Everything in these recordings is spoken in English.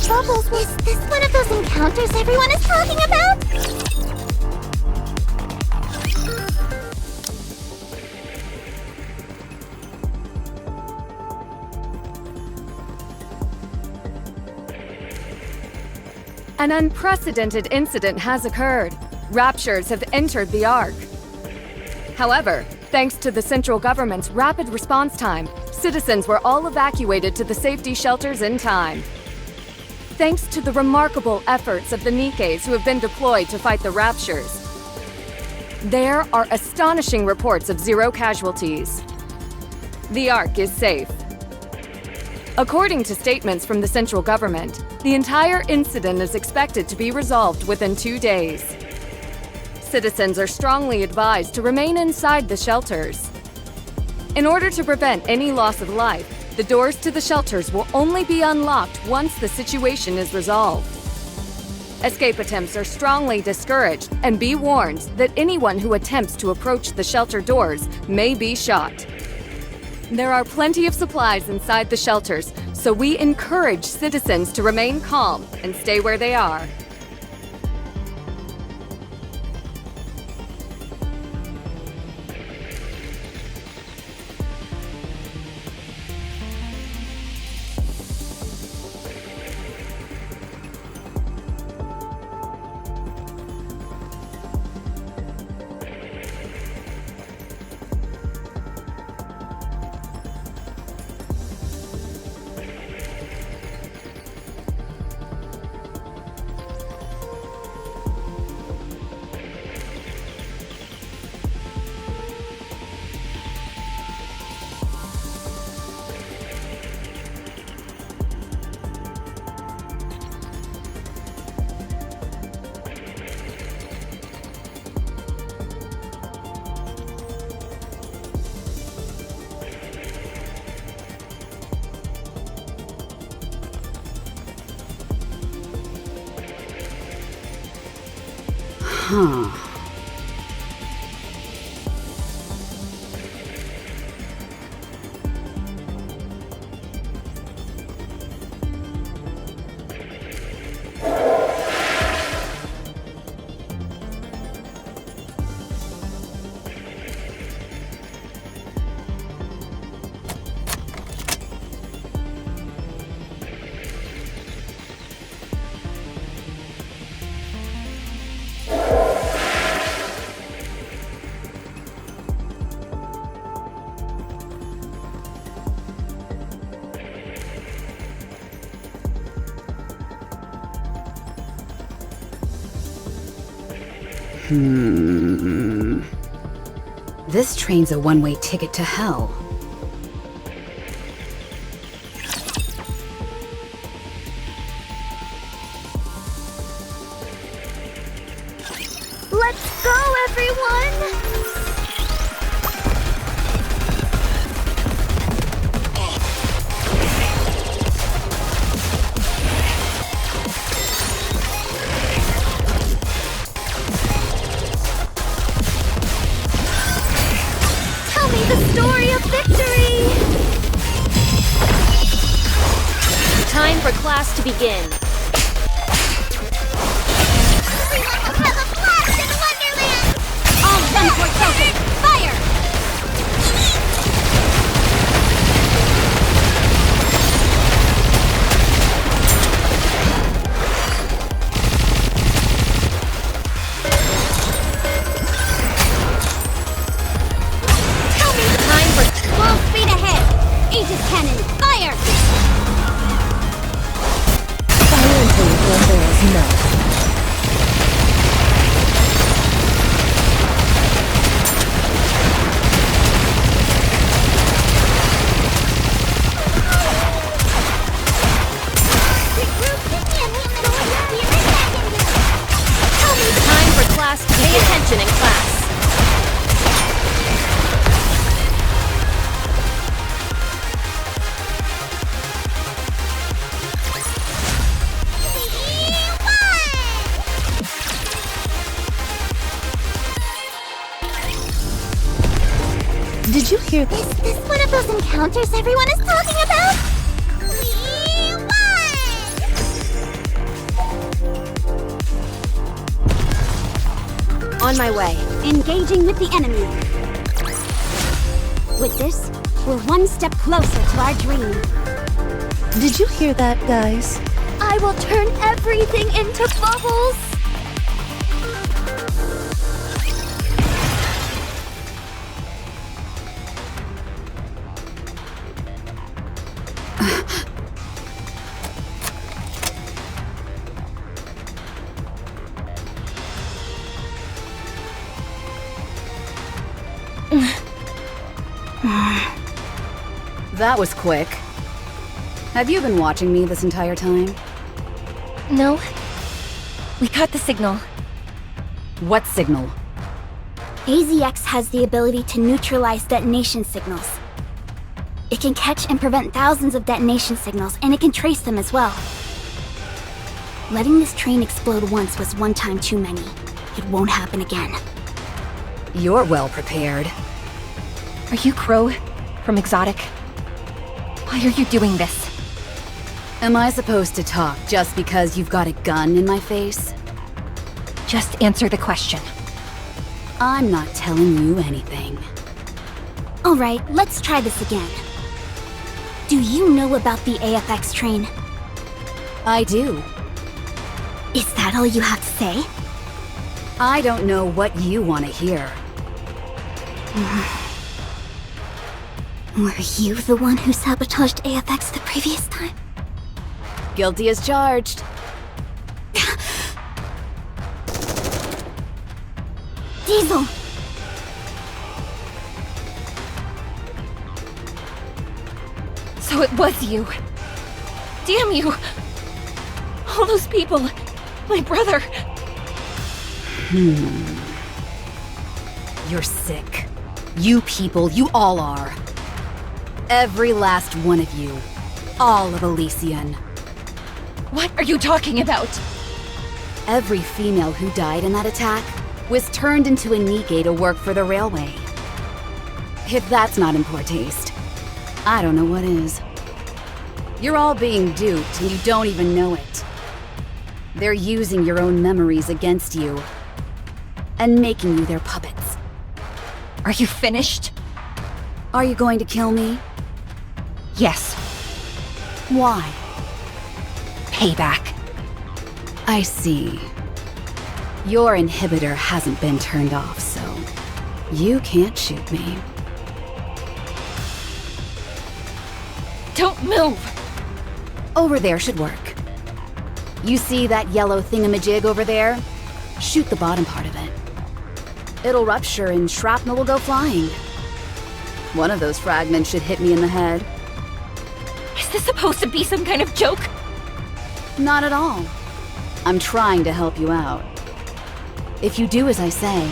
troubles. Is this one of those encounters everyone is talking about? An unprecedented incident has occurred. Raptures have entered the Ark. However, thanks to the central government's rapid response time, citizens were all evacuated to the safety shelters in time. Thanks to the remarkable efforts of the Nikkes who have been deployed to fight the Raptures, there are astonishing reports of 0 casualties. The Ark is safe. According to statements from the central government, the entire incident is expected to be resolved within 2 days. Citizens are strongly advised to remain inside the shelters. In order to prevent any loss of life, the doors to the shelters will only be unlocked once the situation is resolved. Escape attempts are strongly discouraged, and be warned that anyone who attempts to approach the shelter doors may be shot. There are plenty of supplies inside the shelters, so we encourage citizens to remain calm and stay where they are. Huh. This train's a one-way ticket to hell. Let's go, everyone! The story of victory! Time for class to begin. Everyone will have a blast in Wonderland! All Sunport focus! Fire! Full speed ahead! Aegis cannon, fire! Fire until your blood barrels melt. Time for class to pay attention in class. Did you hear this? Is this one of those encounters everyone is talking about? We won! On my way. Engaging with the enemy. With this, we're one step closer to our dream. Did you hear that, guys? I will turn everything into bubbles! That was quick. Have you been watching me this entire time? No. We caught the signal. What signal? AZX has the ability to neutralize detonation signals. It can catch and prevent thousands of detonation signals, and it can trace them as well. Letting this train explode once was one time too many. It won't happen again. You're well prepared. Are you Crow? From Exotic? Why are you doing this? Am I supposed to talk just because you've got a gun in my face? Just answer the question. I'm not telling you anything. Alright, let's try this again. Do you know about the AFX train? I do. Is that all you have to say? I don't know what you want to hear. Were you the one who sabotaged AFX the previous time? Guilty as charged. Diesel! So it was you. Damn you! All those people. My brother. You're sick. You people, you all are. Every last one of you. All of Elysian. What are you talking about? Every female who died in that attack was turned into a Nikke to work for the railway. If that's not in poor taste, I don't know what is. You're all being duped and you don't even know it. They're using your own memories against you and making you their puppets. Are you finished? Are you going to kill me? Yes. Why? Payback. I see. Your inhibitor hasn't been turned off, so you can't shoot me. Don't move! Over there should work. You see that yellow thingamajig over there? Shoot the bottom part of it. It'll rupture and shrapnel will go flying. One of those fragments should hit me in the head. Is this supposed to be some kind of joke? Not at all. I'm trying to help you out. If you do as I say,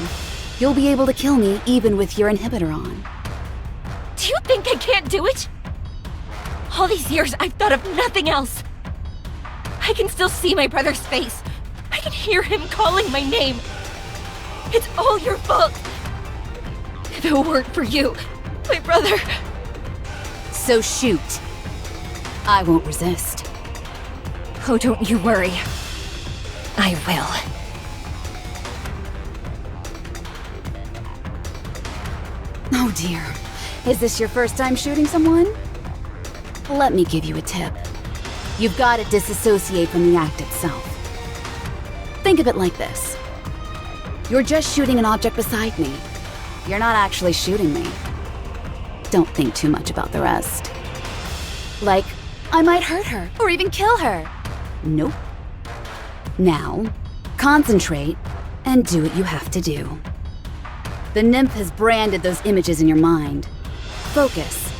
you'll be able to kill me even with your inhibitor on. Do you think I can't do it? All these years, I've thought of nothing else. I can still see my brother's face. I can hear him calling my name. It's all your fault. If it weren't for you, my brother... So shoot. I won't resist. Oh, don't you worry. I will. Oh dear. Is this your first time shooting someone? Let me give you a tip. You've got to disassociate from the act itself. Think of it like this. You're just shooting an object beside me. You're not actually shooting me. Don't think too much about the rest. Like, I might hurt her, or even kill her. Nope. Now, concentrate, and do what you have to do. The nymph has branded those images in your mind. Focus,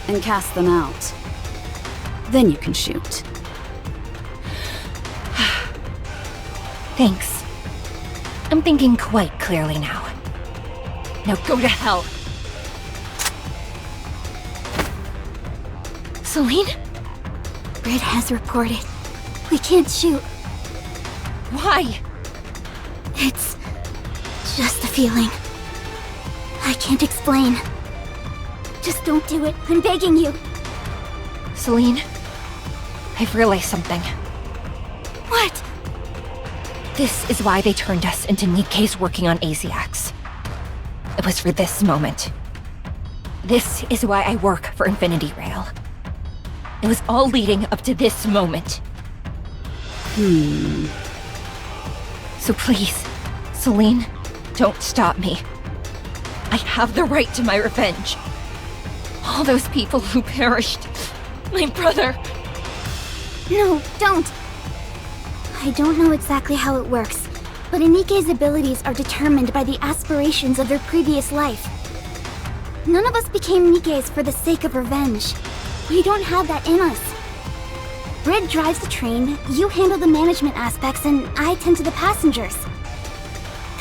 and cast them out. Then you can shoot. Thanks. I'm thinking quite clearly now. Now go to hell. Celine? Red has reported. We can't shoot. Why? It's just a feeling. I can't explain. Just don't do it. I'm begging you. Celine, I've realized something. What? This is why they turned us into Nikke's working on AZX. It was for this moment. This is why I work for Infinity Rail. It was all leading up to this moment. So please, Celine, don't stop me. I have the right to my revenge. All those people who perished. My brother. No, don't! I don't know exactly how it works, but Nikke's abilities are determined by the aspirations of their previous life. None of us became Nikke's for the sake of revenge. We don't have that in us. Brid drives the train, you handle the management aspects, and I tend to the passengers.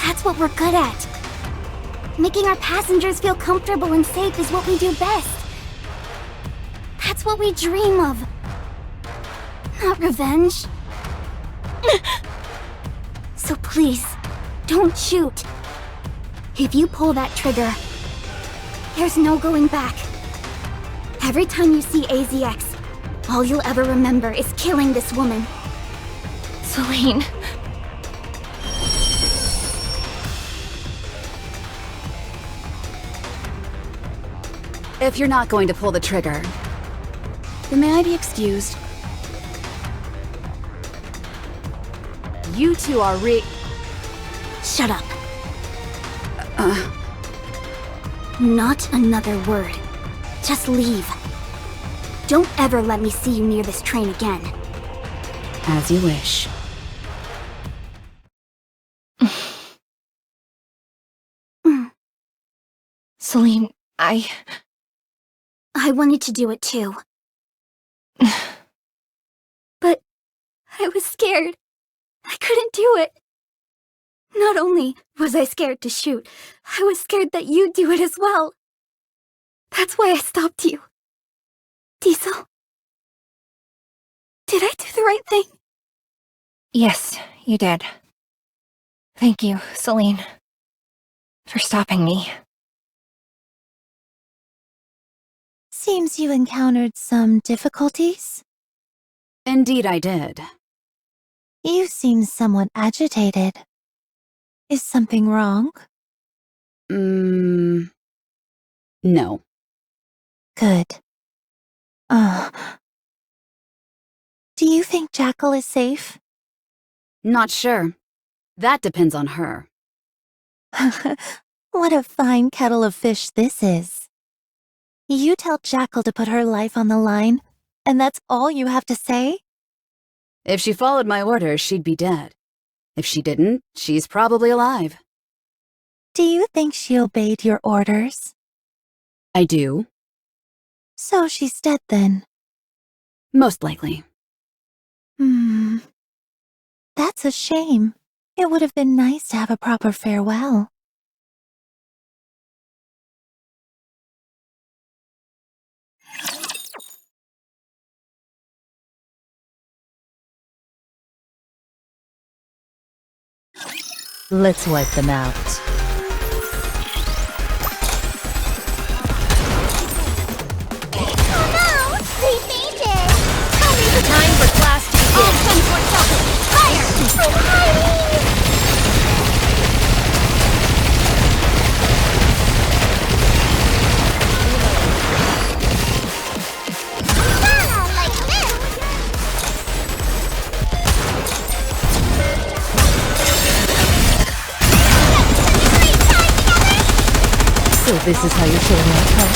That's what we're good at. Making our passengers feel comfortable and safe is what we do best. That's what we dream of. Not revenge. So please, don't shoot. If you pull that trigger, there's no going back. Every time you see AZX, all you'll ever remember is killing this woman. Celine. If you're not going to pull the trigger, then may I be excused? You two are Shut up. Not another word. Just leave. Don't ever let me see you near this train again. As you wish. Celine, I wanted to do it too. But I was scared. I couldn't do it. Not only was I scared to shoot, I was scared that you'd do it as well. That's why I stopped you. Diesel? Did I do the right thing? Yes, you did. Thank you, Celine, for stopping me. Seems you encountered some difficulties. Indeed I did. You seem somewhat agitated. Is something wrong? No. Good. Do you think Jackal is safe? Not sure. That depends on her. What a fine kettle of fish this is. You tell Jackal to put her life on the line, and that's all you have to say? If she followed my orders, she'd be dead. If she didn't, she's probably alive. Do you think she obeyed your orders? I do. So she's dead then? Most likely. That's a shame. It would have been nice to have a proper farewell. Let's wipe them out. Time for class to begin. All 10-point focus. Fire! So this is how you're showing off, huh?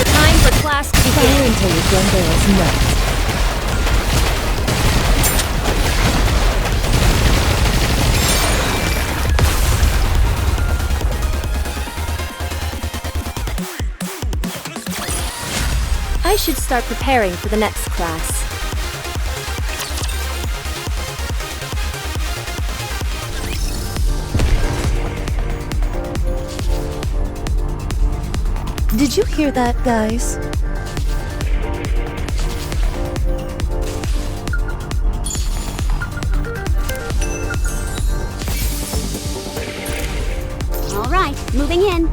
Time for class to begin. Fire until your gun barrel's nuts. I should start preparing for the next class. Did you hear that, guys? moving in.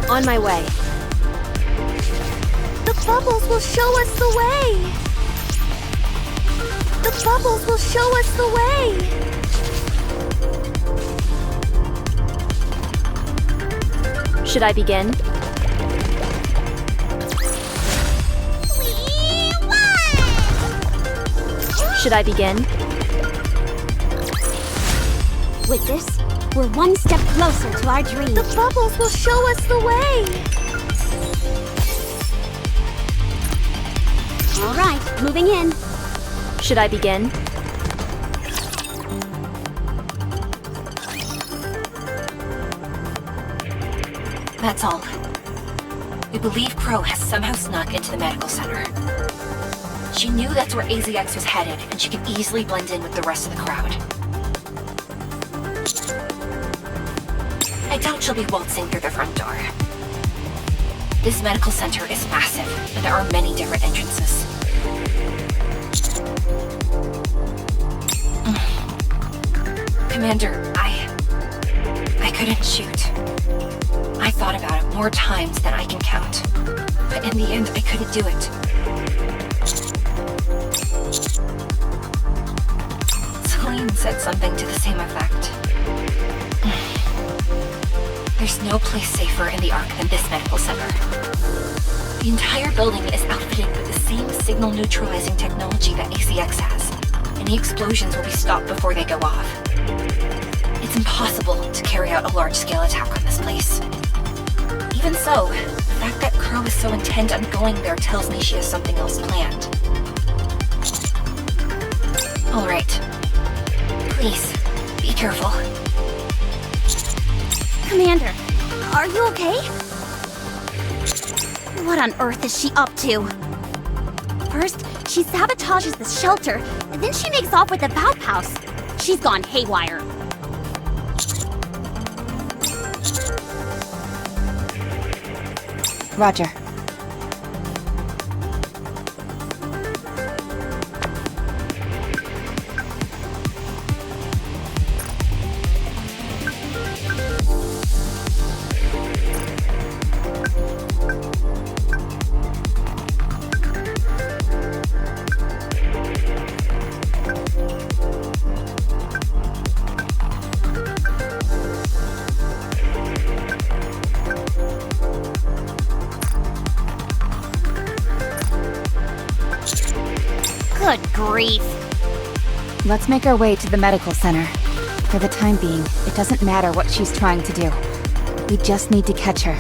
On my way. The bubbles will show us the way. The bubbles will show us the way. Should I begin? Should I begin? With this, we're one step closer to our dream. The bubbles will show us the way. All right, moving in. Should I begin? That's all. We believe Crow has somehow snuck into the medical center. She knew that's where AZX was headed, and she could easily blend in with the rest of the crowd. I doubt she'll be waltzing through the front door. This medical center is massive, and there are many different entrances. Commander, I couldn't shoot. I thought about it more times than I can count, but in the end, I couldn't do it. Celine said something to the same effect. There's no place safer in the Ark than this medical center. The entire building is outfitted with the same signal neutralizing technology that ACX has. Any explosions will be stopped before they go off. It's impossible to carry out a large-scale attack on this place. Even so, the fact that Crow is so intent on going there tells me she has something else planned. All right. Please, be careful. Commander, are you okay? What on earth is she up to? First, she sabotages the shelter, and then she makes off with the Valve House. She's gone haywire. Roger. Good grief. Let's make our way to the medical center. For the time being, it doesn't matter what she's trying to do. We just need to catch her.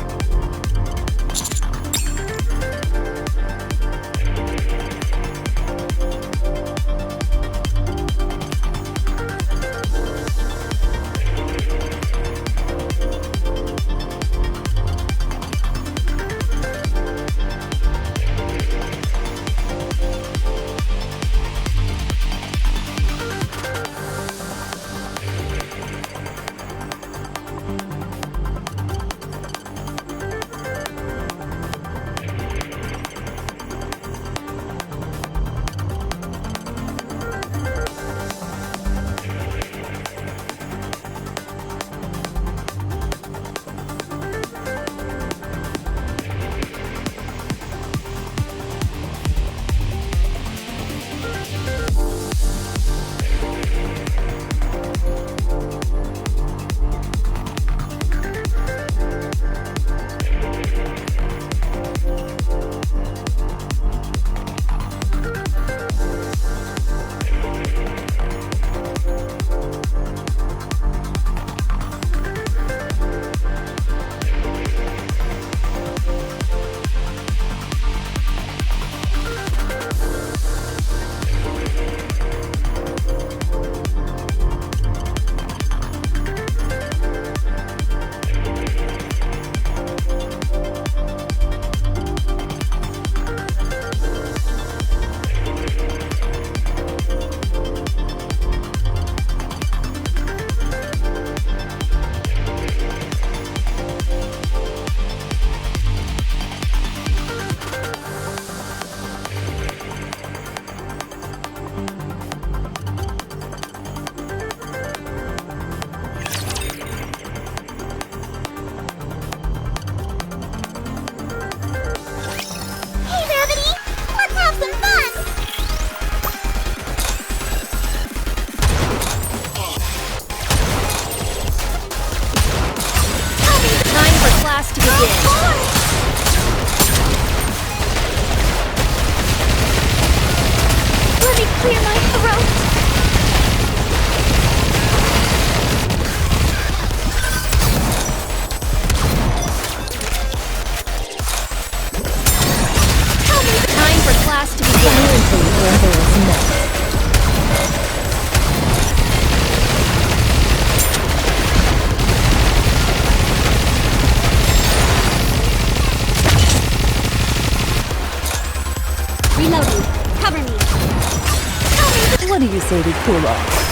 What do you say we cool off?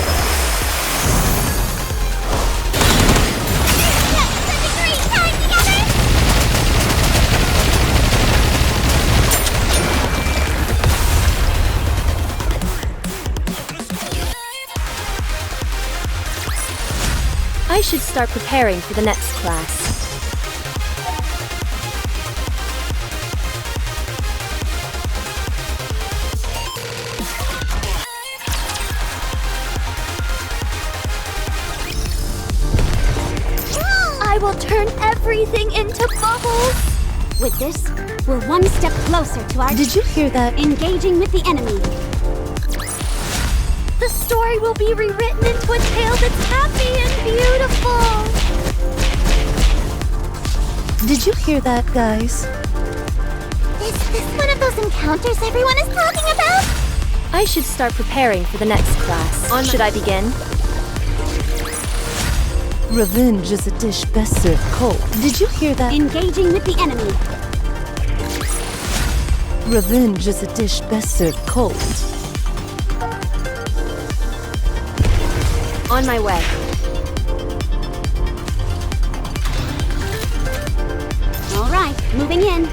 I should start preparing for the next class. I will turn everything into bubbles! With this, we're one step closer to our... Did you hear that? engaging with the enemy. The story will be rewritten into a tale that's happy and beautiful! Did you hear that, guys? Is this one of those encounters everyone is talking about? I should start preparing for the next class. Should I begin? Revenge is a dish best served cold. Did you hear that? Engaging with the enemy. Revenge is a dish best served cold. On my way. All right, moving in.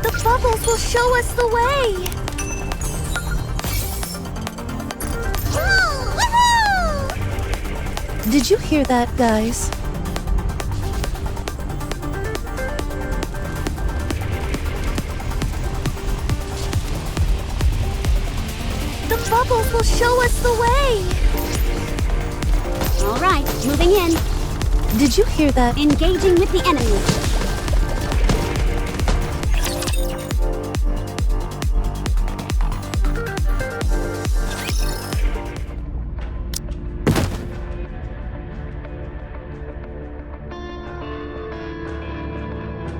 The bubbles will show us the way. Did you hear that, guys? The bubbles will show us the way. All right, moving in. Did you hear that? Engaging with the enemy.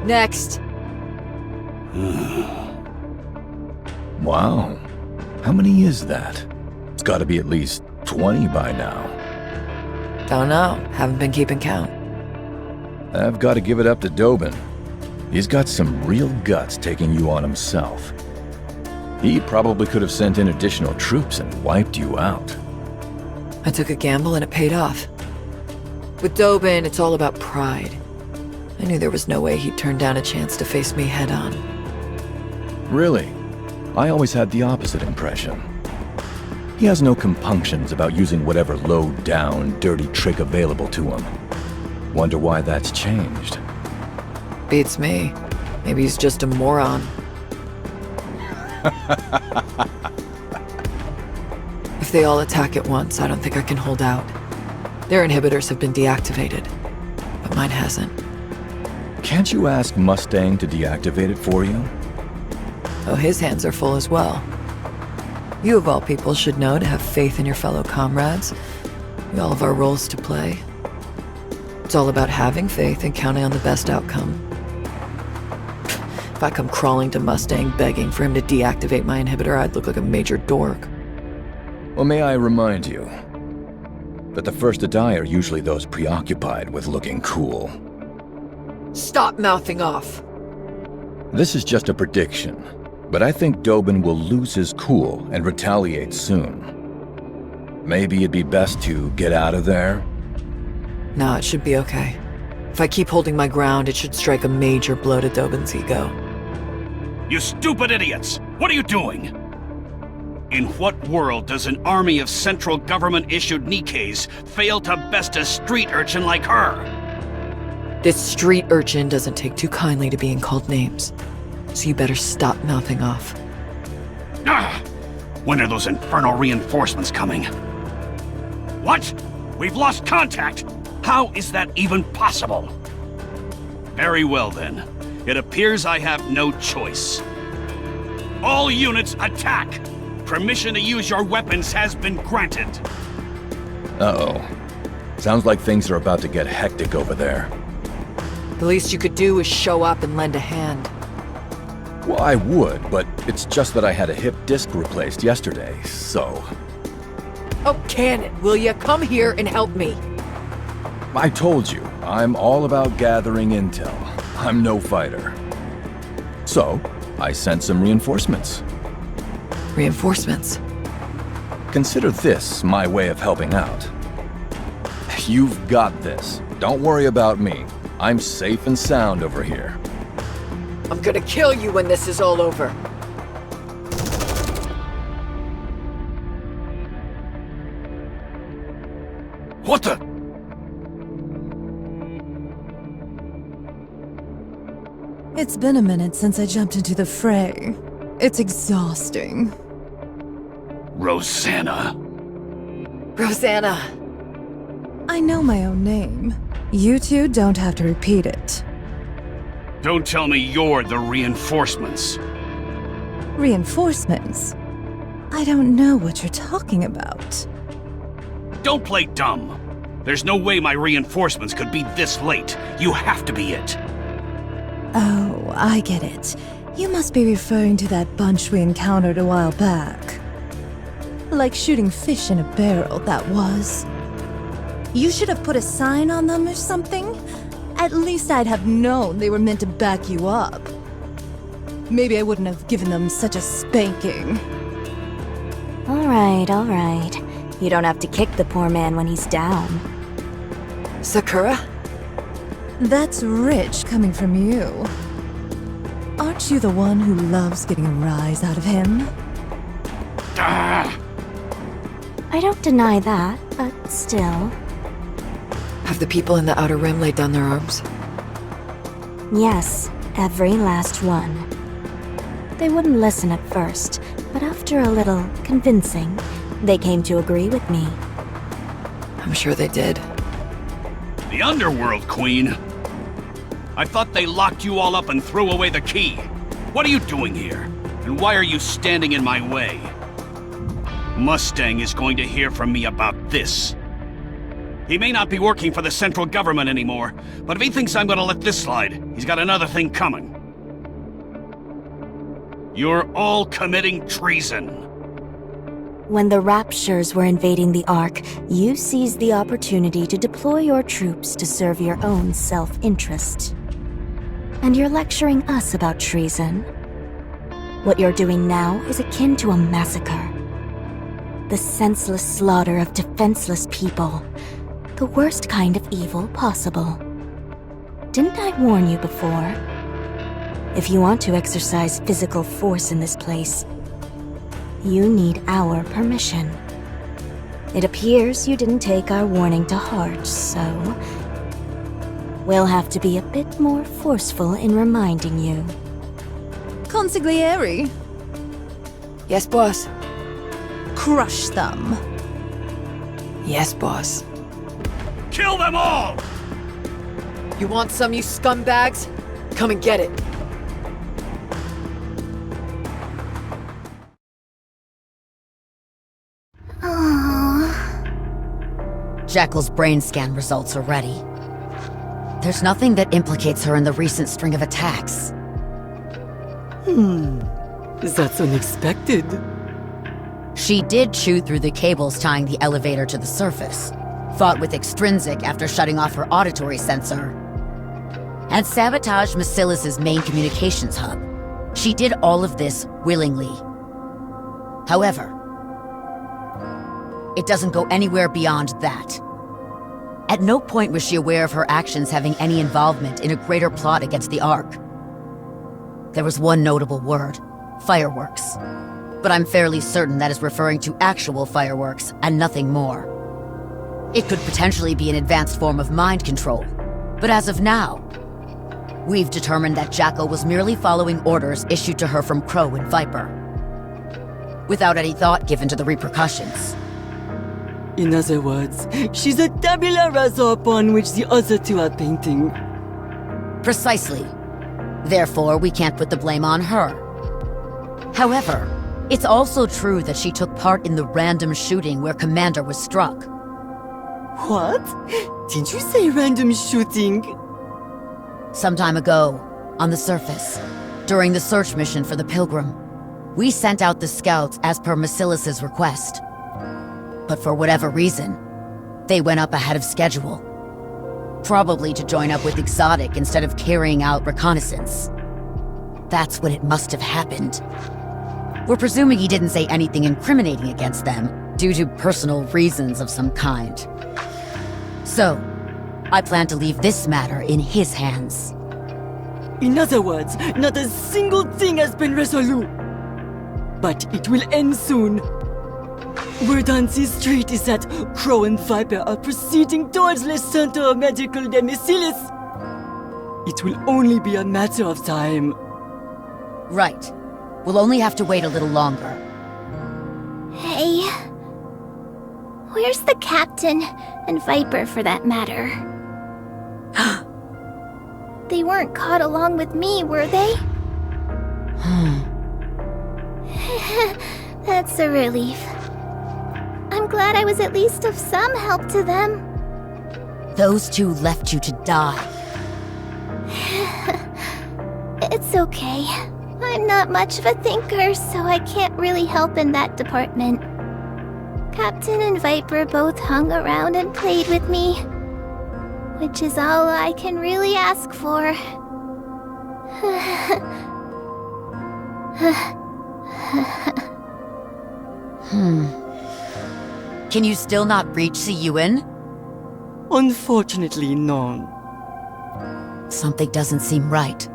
Next. Wow. How many is that? It's gotta be at least 20 by now. Don't know. Haven't been keeping count. I've gotta give it up to Dobin. He's got some real guts taking you on himself. He probably could have sent in additional troops and wiped you out. I took a gamble and it paid off. With Dobin, it's all about pride. I knew there was no way he'd turn down a chance to face me head-on. Really? I always had the opposite impression. He has no compunctions about using whatever low-down, dirty trick available to him. Wonder why that's changed. Beats me. Maybe he's just a moron. If they all attack at once, I don't think I can hold out. Their inhibitors have been deactivated, but mine hasn't. Can't you ask Mustang to deactivate it for you? Oh, his hands are full as well. You of all people should know to have faith in your fellow comrades. We all have our roles to play. It's all about having faith and counting on the best outcome. If I come crawling to Mustang begging for him to deactivate my inhibitor, I'd look like a major dork. Well, may I remind you that the first to die are usually those preoccupied with looking cool. Stop mouthing off! This is just a prediction, but I think Dobin will lose his cool and retaliate soon. Maybe it'd be best to get out of there? No, it should be okay. If I keep holding my ground, it should strike a major blow to Dobin's ego. You stupid idiots! What are you doing? In what world does an army of central government-issued Nikkes fail to best a street urchin like her? This street urchin doesn't take too kindly to being called names, so you better stop mouthing off. Ah! When are those infernal reinforcements coming? What? We've lost contact? How is that even possible? Very well then. It appears I have no choice. All units attack! Permission to use your weapons has been granted. Uh-oh. Sounds like things are about to get hectic over there. The least you could do is show up and lend a hand. Well, I would, but it's just that I had a hip disc replaced yesterday, so... Oh, can it, will ya? Come here and help me. I told you, I'm all about gathering intel. I'm no fighter. So, I sent some reinforcements. Reinforcements? Consider this my way of helping out. You've got this. Don't worry about me. I'm safe and sound over here. I'm gonna kill you when this is all over. What the? It's been a minute since I jumped into the fray. It's exhausting. Rosanna. Rosanna! I know my own name. You two don't have to repeat it. Don't tell me you're the reinforcements. Reinforcements? I don't know what you're talking about. Don't play dumb. There's no way my reinforcements could be this late. You have to be it. Oh, I get it. You must be referring to that bunch we encountered a while back. Like shooting fish in a barrel, that was. You should have put a sign on them or something. At least I'd have known they were meant to back you up. Maybe I wouldn't have given them such a spanking. All right. You don't have to kick the poor man when he's down. Sakura? That's rich coming from you. Aren't you the one who loves getting a rise out of him? Ah! I don't deny that, but still. Have the people in the Outer Rim laid down their arms? Yes, every last one. They wouldn't listen at first, but after a little convincing, they came to agree with me. I'm sure they did. The Underworld Queen? I thought they locked you all up and threw away the key. What are you doing here? And why are you standing in my way? Mustang is going to hear from me about this. He may not be working for the central government anymore, but if he thinks I'm gonna let this slide, he's got another thing coming. You're all committing treason. When the Raptures were invading the Ark, you seized the opportunity to deploy your troops to serve your own self-interest. And you're lecturing us about treason. What you're doing now is akin to a massacre. The senseless slaughter of defenseless people. The worst kind of evil possible. Didn't I warn you before? If you want to exercise physical force in this place, you need our permission. It appears you didn't take our warning to heart, so we'll have to be a bit more forceful in reminding you. Consigliere, Yes, boss. crush them. Yes, boss. Kill them all! You want some, you scumbags? Come and get it. Jackal's brain scan results are ready. There's nothing that implicates her in the recent string of attacks. That's unexpected. She did chew through the cables tying the elevator to the surface, fought with Extrinsic after shutting off her auditory sensor, and sabotaged Macilis' main communications hub. She did all of this willingly. However, it doesn't go anywhere beyond that. At no point was she aware of her actions having any involvement in a greater plot against the Ark. There was one notable word: fireworks. But I'm fairly certain that is referring to actual fireworks and nothing more. It could potentially be an advanced form of mind control, but as of now, we've determined that Jackal was merely following orders issued to her from Crow and Viper, without any thought given to the repercussions. In other words, she's a tabula rasa upon which the other two are painting. Precisely. Therefore, we can't put the blame on her. However, it's also true that she took part in the random shooting where Commander was struck. What? Did you say random shooting? Some time ago, on the surface, during the search mission for the Pilgrim, we sent out the scouts as per Macilis' request. But for whatever reason, they went up ahead of schedule. Probably to join up with Exotic instead of carrying out reconnaissance. That's when it must have happened. We're presuming he didn't say anything incriminating against them due to personal reasons of some kind. So, I plan to leave this matter in his hands. In other words, not a single thing has been resolved. But it will end soon. Word on this street is that Crow and Viper are proceeding towards the Center Medical de Missilis. It will only be a matter of time. Right. We'll only have to wait a little longer. Hey. Where's the captain? And Viper, for that matter. They weren't caught along with me, were they? That's a relief. I'm glad I was at least of some help to them. Those two left you to die. It's okay. I'm not much of a thinker, so I can't really help in that department. Captain and Viper both hung around and played with me, which is all I can really ask for. Can you still not reach Siyuin? Unfortunately, no. Something doesn't seem right.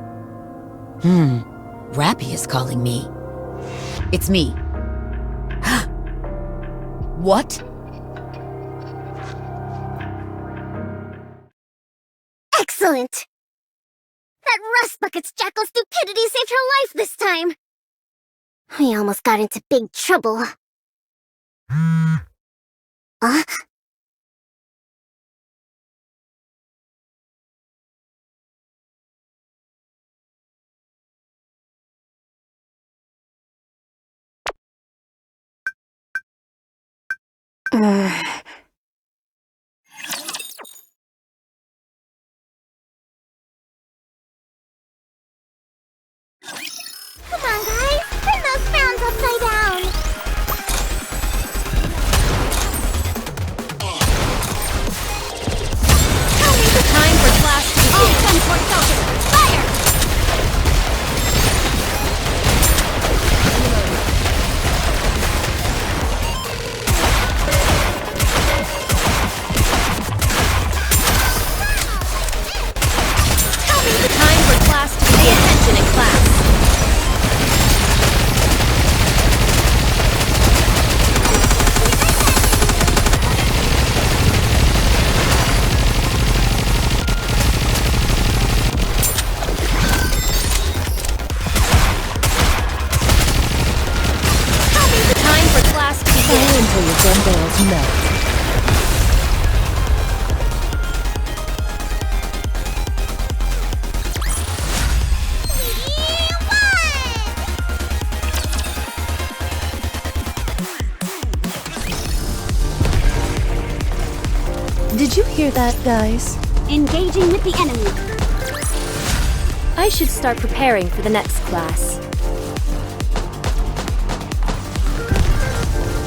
Rappy is calling me. It's me. What? Excellent! That rust bucket's jackal stupidity saved her life this time! We almost got into big trouble. Come on, guys! Turn those frowns upside down! Time for class to begin. All 10 for Celtic! Fire! Time for class to pay attention in class. Time for class to begin. Fire until your gun barrels melt. Did you hear that, guys? Engaging with the enemy. I should start preparing for the next class.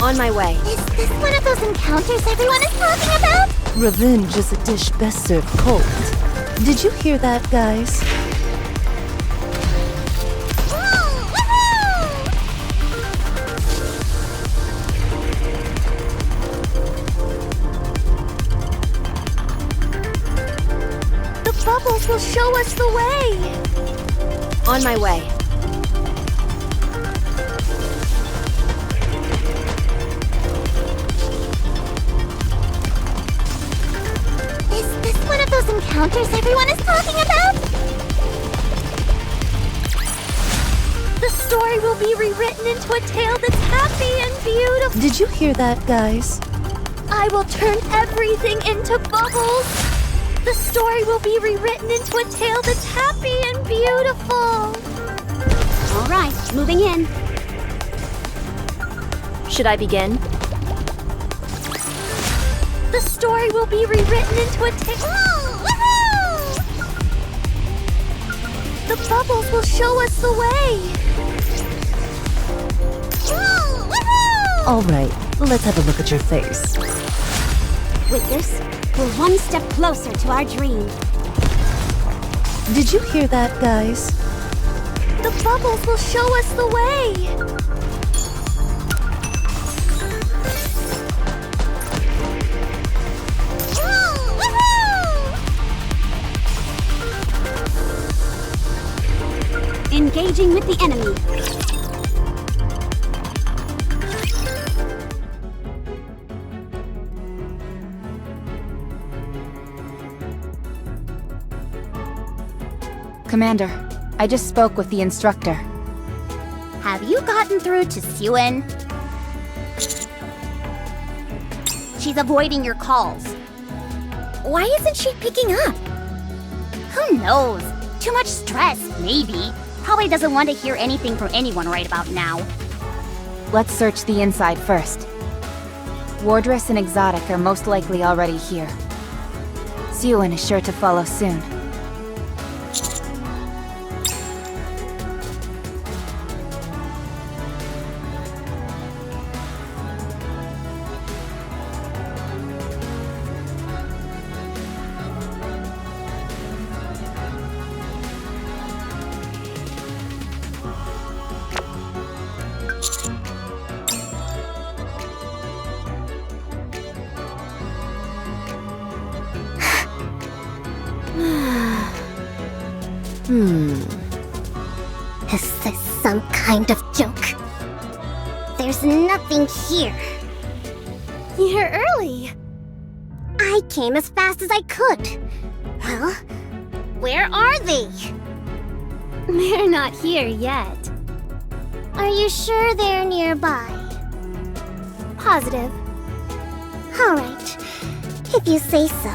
On my way. Is this one of those encounters everyone is talking about? Revenge is a dish best served cold. Did you hear that, guys? The bubbles will show us the way. On my way. Is this one of those encounters everyone is talking about? The story will be rewritten into a tale that's happy and beautiful. Did you hear that, guys? I will turn everything into bubbles. The story will be rewritten into a tale that's happy and beautiful. All right, moving in. Should I begin? The story will be rewritten into a tale. The bubbles will show us the way. All right, Let's have a look at your face. With this, we're one step closer to our dream. Did you hear that, guys? The bubbles will show us the way! Engaging with the enemy. Commander, I just spoke with the instructor. Have you gotten through to Suen? She's avoiding your calls. Why isn't she picking up? Who knows? Too much stress, maybe. Probably doesn't want to hear anything from anyone right about now. Let's search the inside first. Wardress and Exotic are most likely already here. Suen is sure to follow soon. Is this some kind of joke? There's nothing here. You're early. I came as fast as I could. Well, where are they? They're not here yet. Are you sure they're nearby? Positive. All right, if you say so.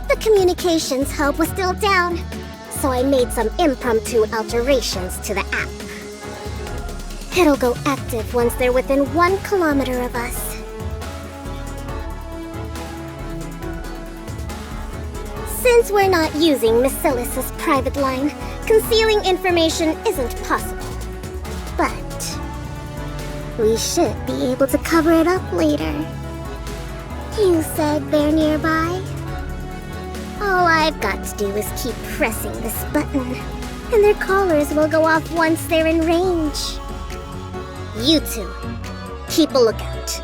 The communications hub was still down, so I made some impromptu alterations to the app. It'll go active once they're within 1 kilometer of us. Since we're not using Miss Celis's private line, concealing information isn't possible. But we should be able to cover it up later. You said they're nearby? All I've got to do is keep pressing this button, and their collars will go off once they're in range. You two, keep a lookout.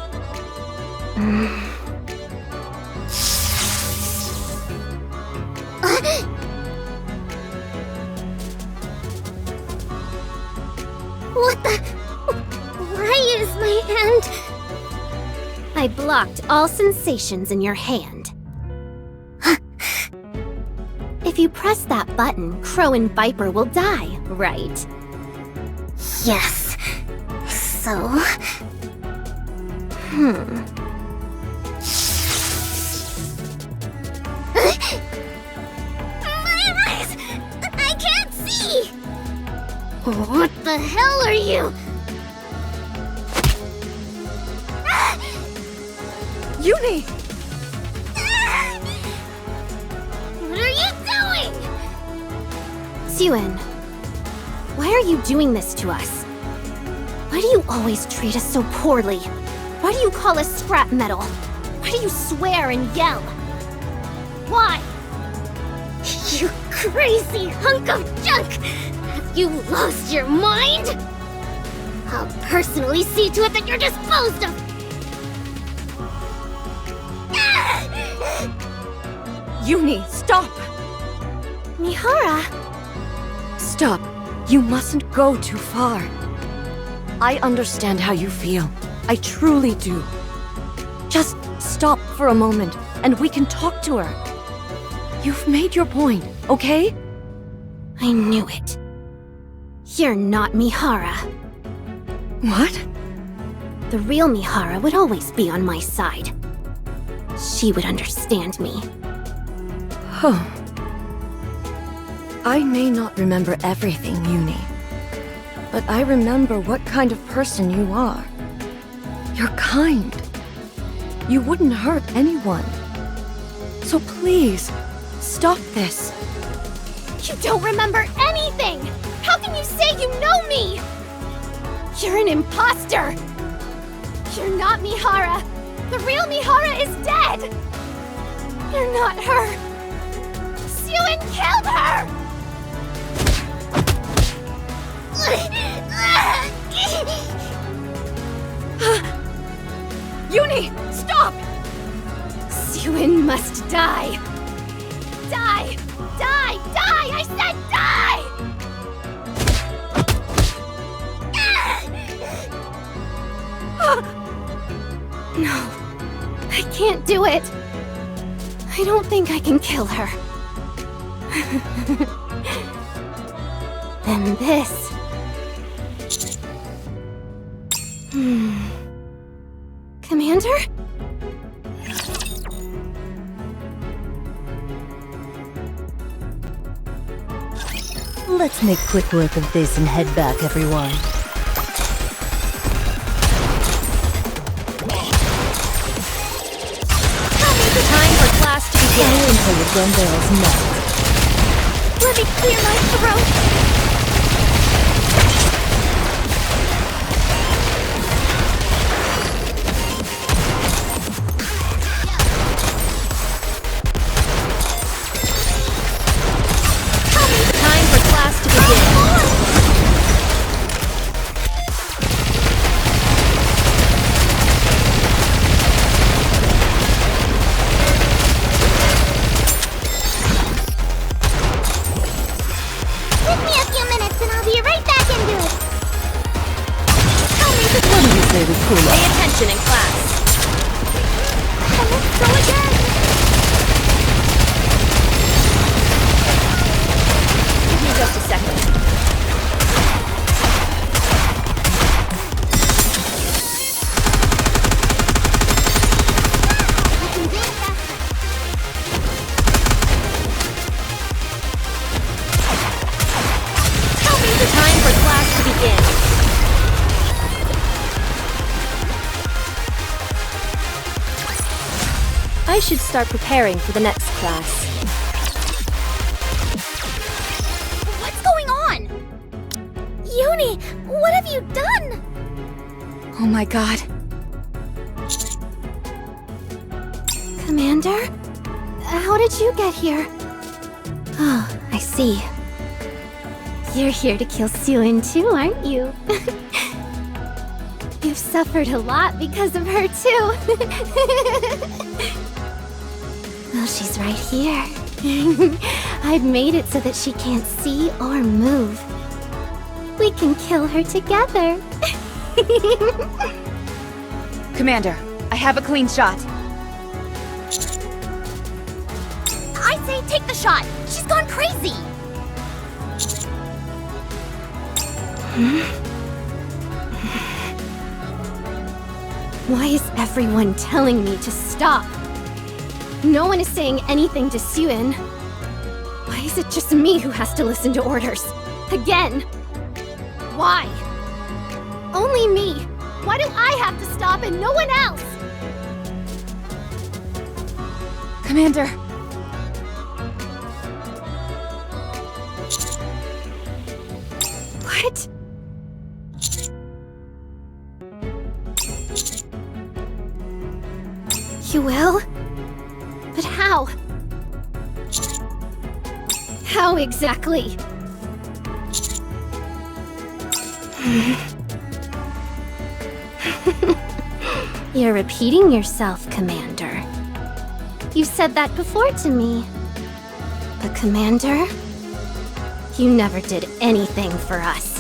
What the? Why is my hand? I blocked all sensations in your hand. If you press that button, Crow and Viper will die, right? Yes. So... My eyes! I can't see! What the hell are you? Uni! What are you doing? Suen, why are you doing this to us? Why do you always treat us so poorly? Why do you call us scrap metal? Why do you swear and yell? Why? You crazy hunk of junk! Have you lost your mind? I'll personally see to it that you're disposed of! Uni, stop! Mihara! Stop. You mustn't go too far. I understand how you feel. I truly do. Just stop for a moment, and we can talk to her. You've made your point, okay? I knew it. You're not Mihara. What? The real Mihara would always be on my side. She would understand me. Oh. I may not remember everything, Uni. But I remember what kind of person you are. You're kind. You wouldn't hurt anyone. So please, stop this. You don't remember anything! How can you say you know me? You're an imposter! You're not Mihara! The real Mihara is dead! You're not her! Suen killed her! Uni, stop! Suen must die! Die! Die! Die! I said die! No, I can't do it. I don't think I can kill her. Then this. Commander? Let's make quick work of this and head back, everyone. Time for class to begin. Until the gun barrels melt. Let me clear my throat! Time for class to begin. Give me a few minutes and I'll be right back into it. What do you say we cool Pay off? attention in class. And let's go again. Give me just a second. I can do it faster. Time for class to begin. I should start preparing for the next class. What's going on? Uni, what have you done? Oh my god. Commander? How did you get here? Oh, I see. You're here to kill Suen too, aren't you? You've suffered a lot because of her too. Well, she's right here. I've made it so that she can't see or move. We can kill her together. Commander, I have a clean shot. I say take the shot. She's gone crazy. Why is everyone telling me to stop? No one is saying anything to Suen. Why is it just me who has to listen to orders? Again? Why? Only me. Why do I have to stop and no one else? Commander. What? You will? But how? How exactly? You're repeating yourself, Commander. You said that before to me. But Commander, you never did anything for us.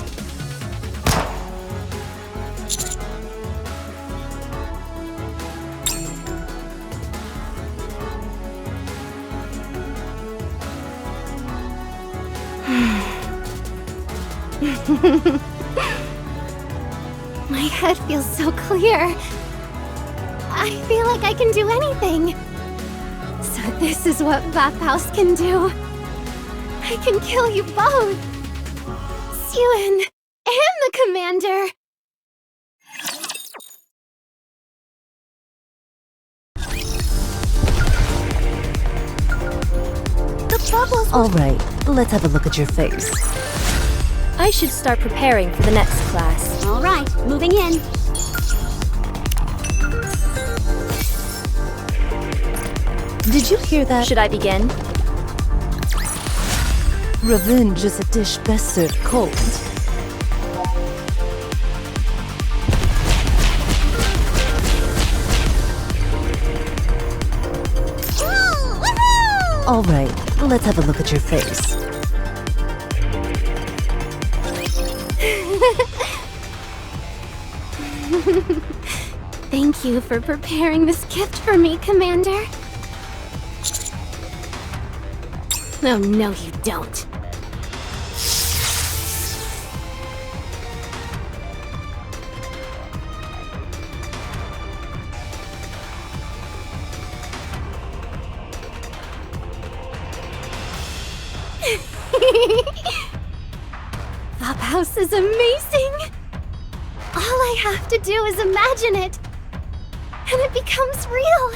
My head feels so clear. I feel like I can do anything. So this is what Vapaus can do. I can kill you both. Suen and the Commander. The bubbles. All right, let's have a look at your face. I should start preparing for the next class. All right, moving in. Did you hear that? Should I begin? Revenge is a dish best served cold. All right, let's have a look at your face. Thank you for preparing this gift for me, Commander. Oh, no, you don't. That house is amazing! All I have to do is imagine it, and it becomes real!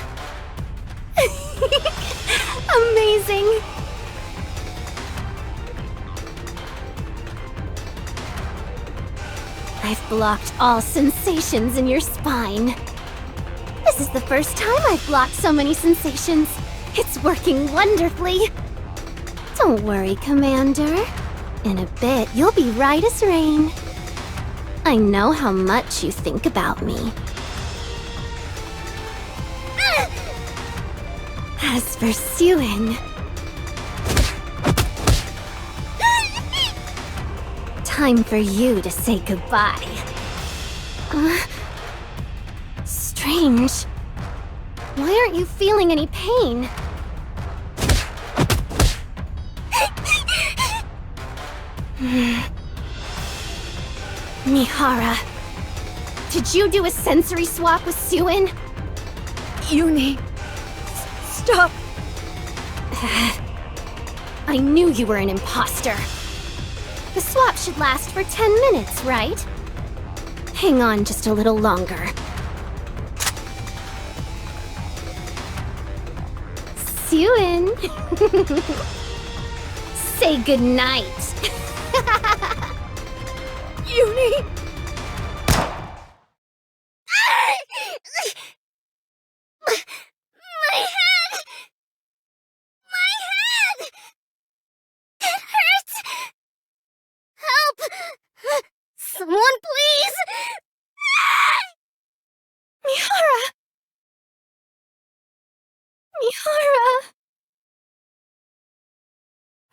Amazing! I've blocked all sensations in your spine. This is the first time I've blocked so many sensations. It's working wonderfully. Don't worry, Commander. In a bit, you'll be right as rain. I know how much you think about me. As for Sewin... Time for you to say goodbye. Strange. Why aren't you feeling any pain? Mihara, did you do a sensory swap with Sewin? Uni, stop. I knew you were an imposter. The swap should last for 10 minutes, right? Hang on just a little longer. Sewin! Say goodnight. Uni! My head! My head! It hurts! Help! Someone please! Mihara! Mihara!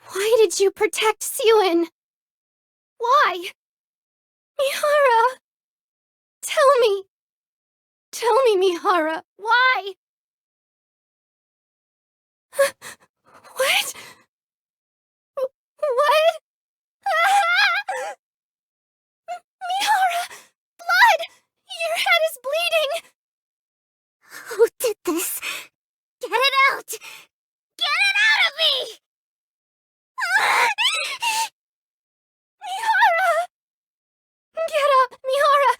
Why did you protect Sewin? Why? Mihara! Tell me! Tell me, Mihara, why? What? What? Mihara! Blood! Your head is bleeding! Who did this? Get it out! Get it out of me! Mihara! Get up, Mihara!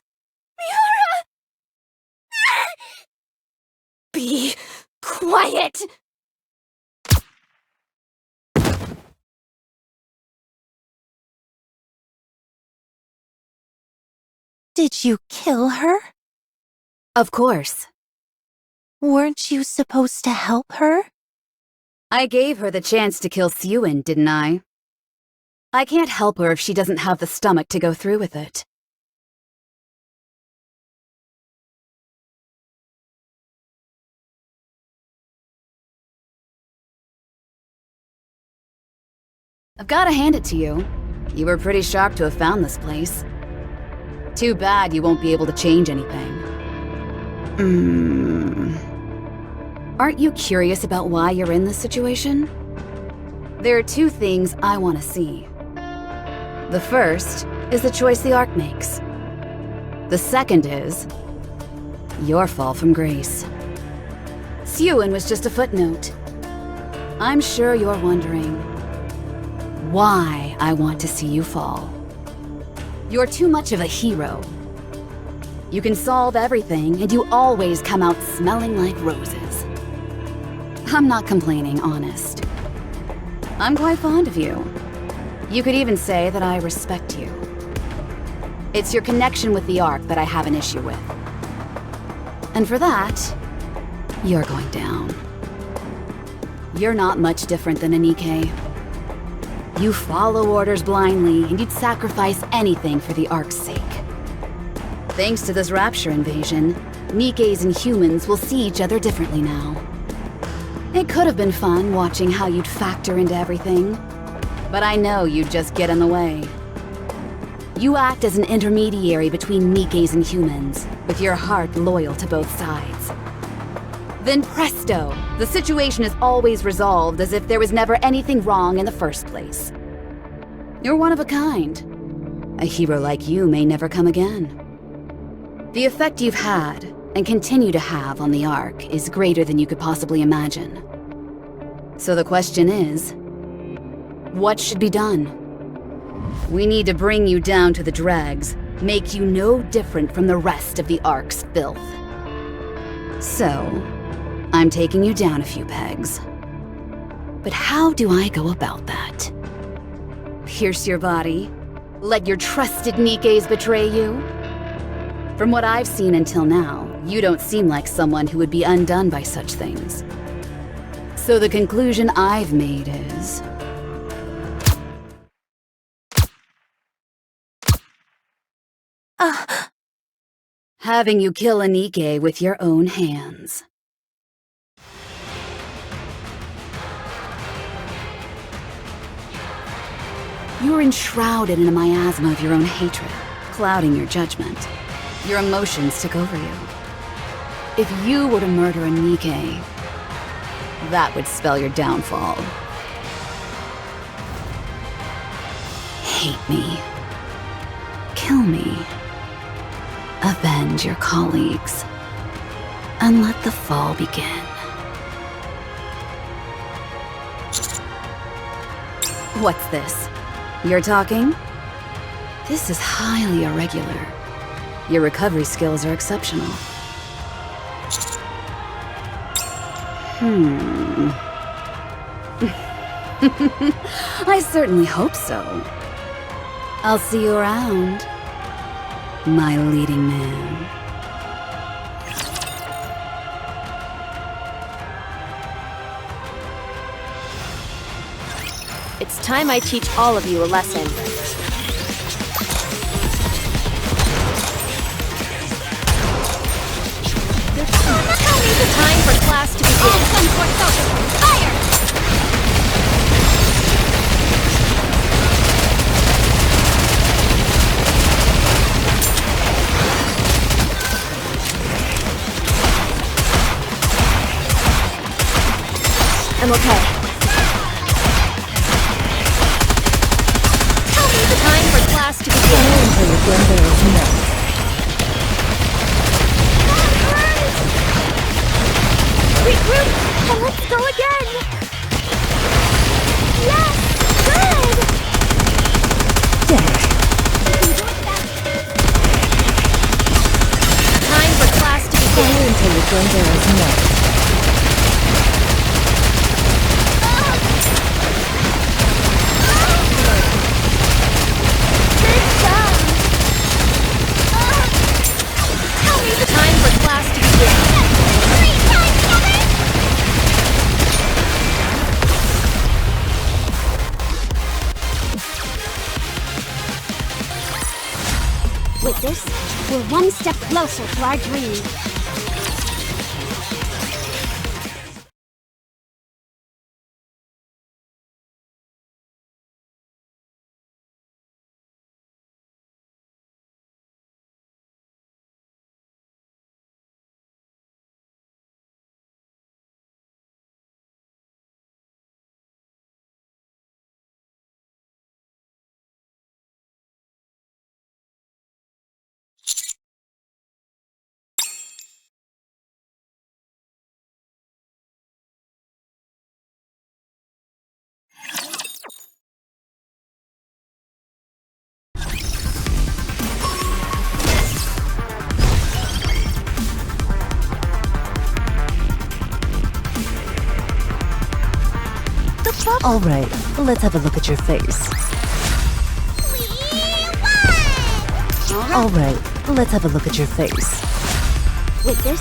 Mihara! Be quiet! Did you kill her? Of course. Weren't you supposed to help her? I gave her the chance to kill Sewin, didn't I? I can't help her if she doesn't have the stomach to go through with it. I've gotta hand it to you. You were pretty sharp to have found this place. Too bad you won't be able to change anything. Aren't you curious about why you're in this situation? There are two things I want to see. The first is the choice the Ark makes. The second is your fall from grace. Sewin was just a footnote. I'm sure you're wondering why I want to see you fall. You're too much of a hero. You can solve everything, and you always come out smelling like roses. I'm not complaining, honest. I'm quite fond of you. You could even say that I respect you. It's your connection with the Ark that I have an issue with. And for that, you're going down. You're not much different than a Nikke. You follow orders blindly, and you'd sacrifice anything for the Ark's sake. Thanks to this Rapture invasion, Nikkes and humans will see each other differently now. It could have been fun watching how you'd factor into everything, but I know you'd just get in the way. You act as an intermediary between Nikkes and humans, with your heart loyal to both sides. Then presto, the situation is always resolved as if there was never anything wrong in the first place. You're one of a kind. A hero like you may never come again. The effect you've had, and continue to have on the Ark, is greater than you could possibly imagine. So the question is, what should be done? We need to bring you down to the dregs, make you no different from the rest of the Ark's filth. So, I'm taking you down a few pegs. But how do I go about that? Pierce your body? Let your trusted Nikkes betray you? From what I've seen until now, you don't seem like someone who would be undone by such things. So the conclusion I've made is... having you kill a Nikke with your own hands. You're enshrouded in a miasma of your own hatred, clouding your judgment. Your emotions took over you. If you were to murder a Nikke, that would spell your downfall. Hate me. Kill me. Avenge your colleagues. And let the fall begin. What's this? You're talking? This is highly irregular. Your recovery skills are exceptional. I certainly hope so. I'll see you around, my leading man. It's time I teach all of you a lesson. It's time for class to begin. Fire! I'm okay. Time for class to begin. Regroup, and let's go again! Yes! Good! Time for class to begin. Until the Gundam is met. Time for class to begin. With this, we're one step closer to our dream. All right, let's have a look at your face. Alright, let's have a look at your face. With this,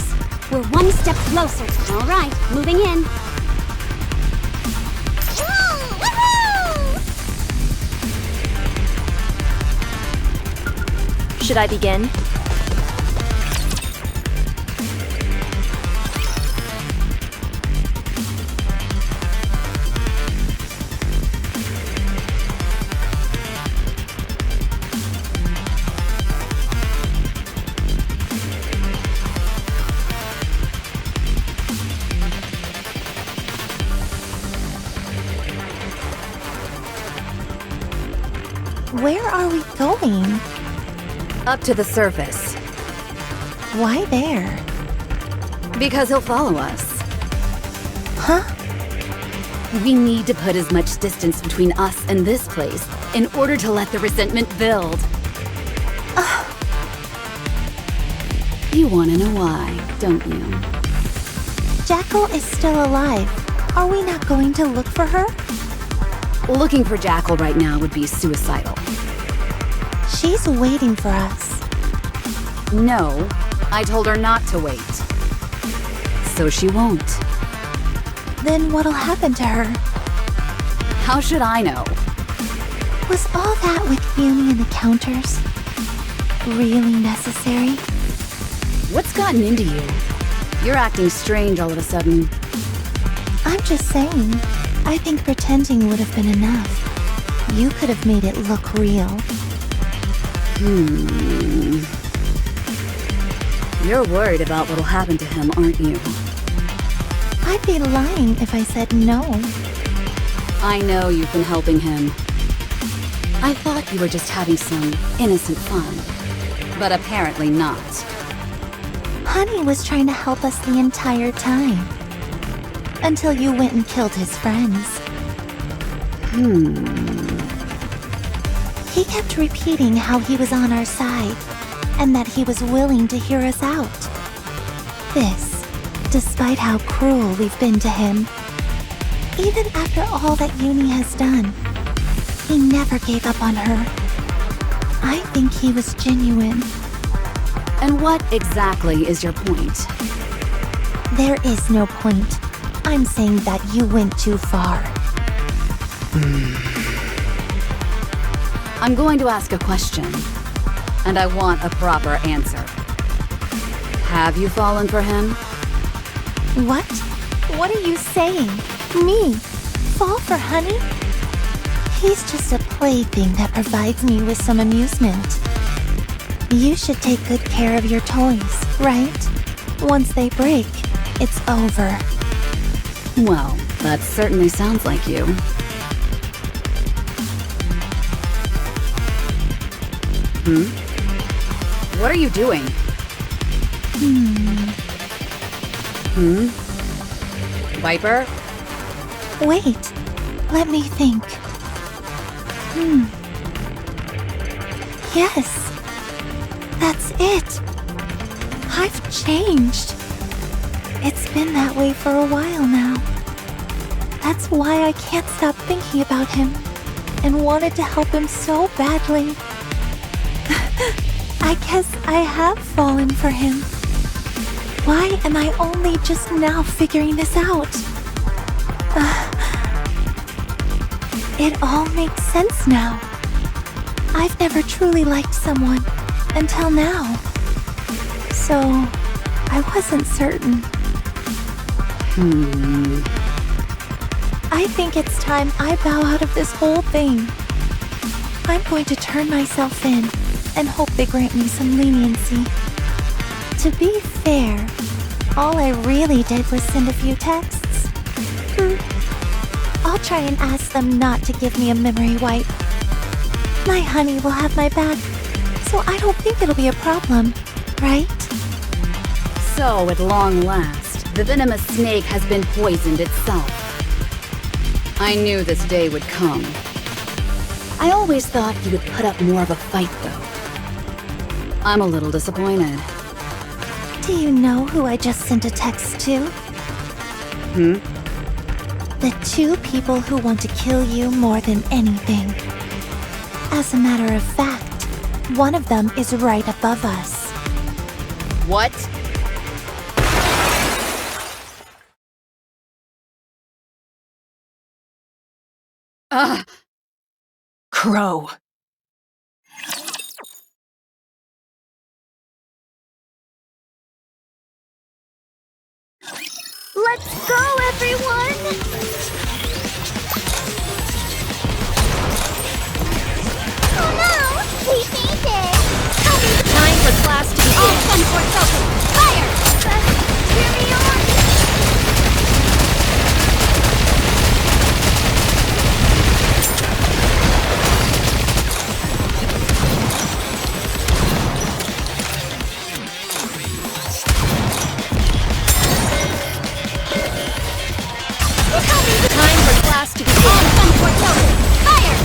we're one step closer. All right, moving in. Should I begin? Where are we going? Up to the surface. Why there? Because he'll follow us. Huh? We need to put as much distance between us and this place in order to let the resentment build. You want to know why, don't you? Jackal is still alive. Are we not going to look for her? Looking for Jackal right now would be suicidal. She's waiting for us. No, I told her not to wait. So she won't. Then what'll happen to her? How should I know? Was all that with Yumi and the counters really necessary? What's gotten into you? You're acting strange all of a sudden. I'm just saying, I think pretending would have been enough. You could have made it look real. You're worried about what'll happen to him, aren't you? I'd be lying if I said no. I know you've been helping him. I thought you were just having some innocent fun. But apparently not. Honey was trying to help us the entire time. Until you went and killed his friends. He kept repeating how he was on our side, and that he was willing to hear us out. This, despite how cruel we've been to him. Even after all that Yumi has done, he never gave up on her. I think he was genuine. And what exactly is your point? There is no point. I'm saying that you went too far. I'm going to ask a question, and I want a proper answer. Have you fallen for him? What? What are you saying? Me? Fall for Honey? He's just a plaything that provides me with some amusement. You should take good care of your toys, right? Once they break, it's over. Well, that certainly sounds like you. What are you doing? Viper? Wait, let me think. Yes, that's it. I've changed. It's been that way for a while now. That's why I can't stop thinking about him and wanted to help him so badly. I guess I have fallen for him. Why am I only just now figuring this out? It all makes sense now. I've never truly liked someone until now. So, I wasn't certain. I think it's time I bow out of this whole thing. I'm going to turn myself in and hope they grant me some leniency. To be fair, all I really did was send a few texts. I'll try and ask them not to give me a memory wipe. My honey will have my back, so I don't think it'll be a problem, right? So, at long last, the venomous snake has been poisoned itself. I knew this day would come. I always thought you would put up more of a fight, though. I'm a little disappointed. Do you know who I just sent a text to? The two people who want to kill you more than anything. As a matter of fact, One of them is right above us. What? Crow. Let's go, everyone! Oh no! We fainted! Time for class to begin. All sun ports open! Fire! Hear me on! Time for class to begin. All sun ports open! Fire!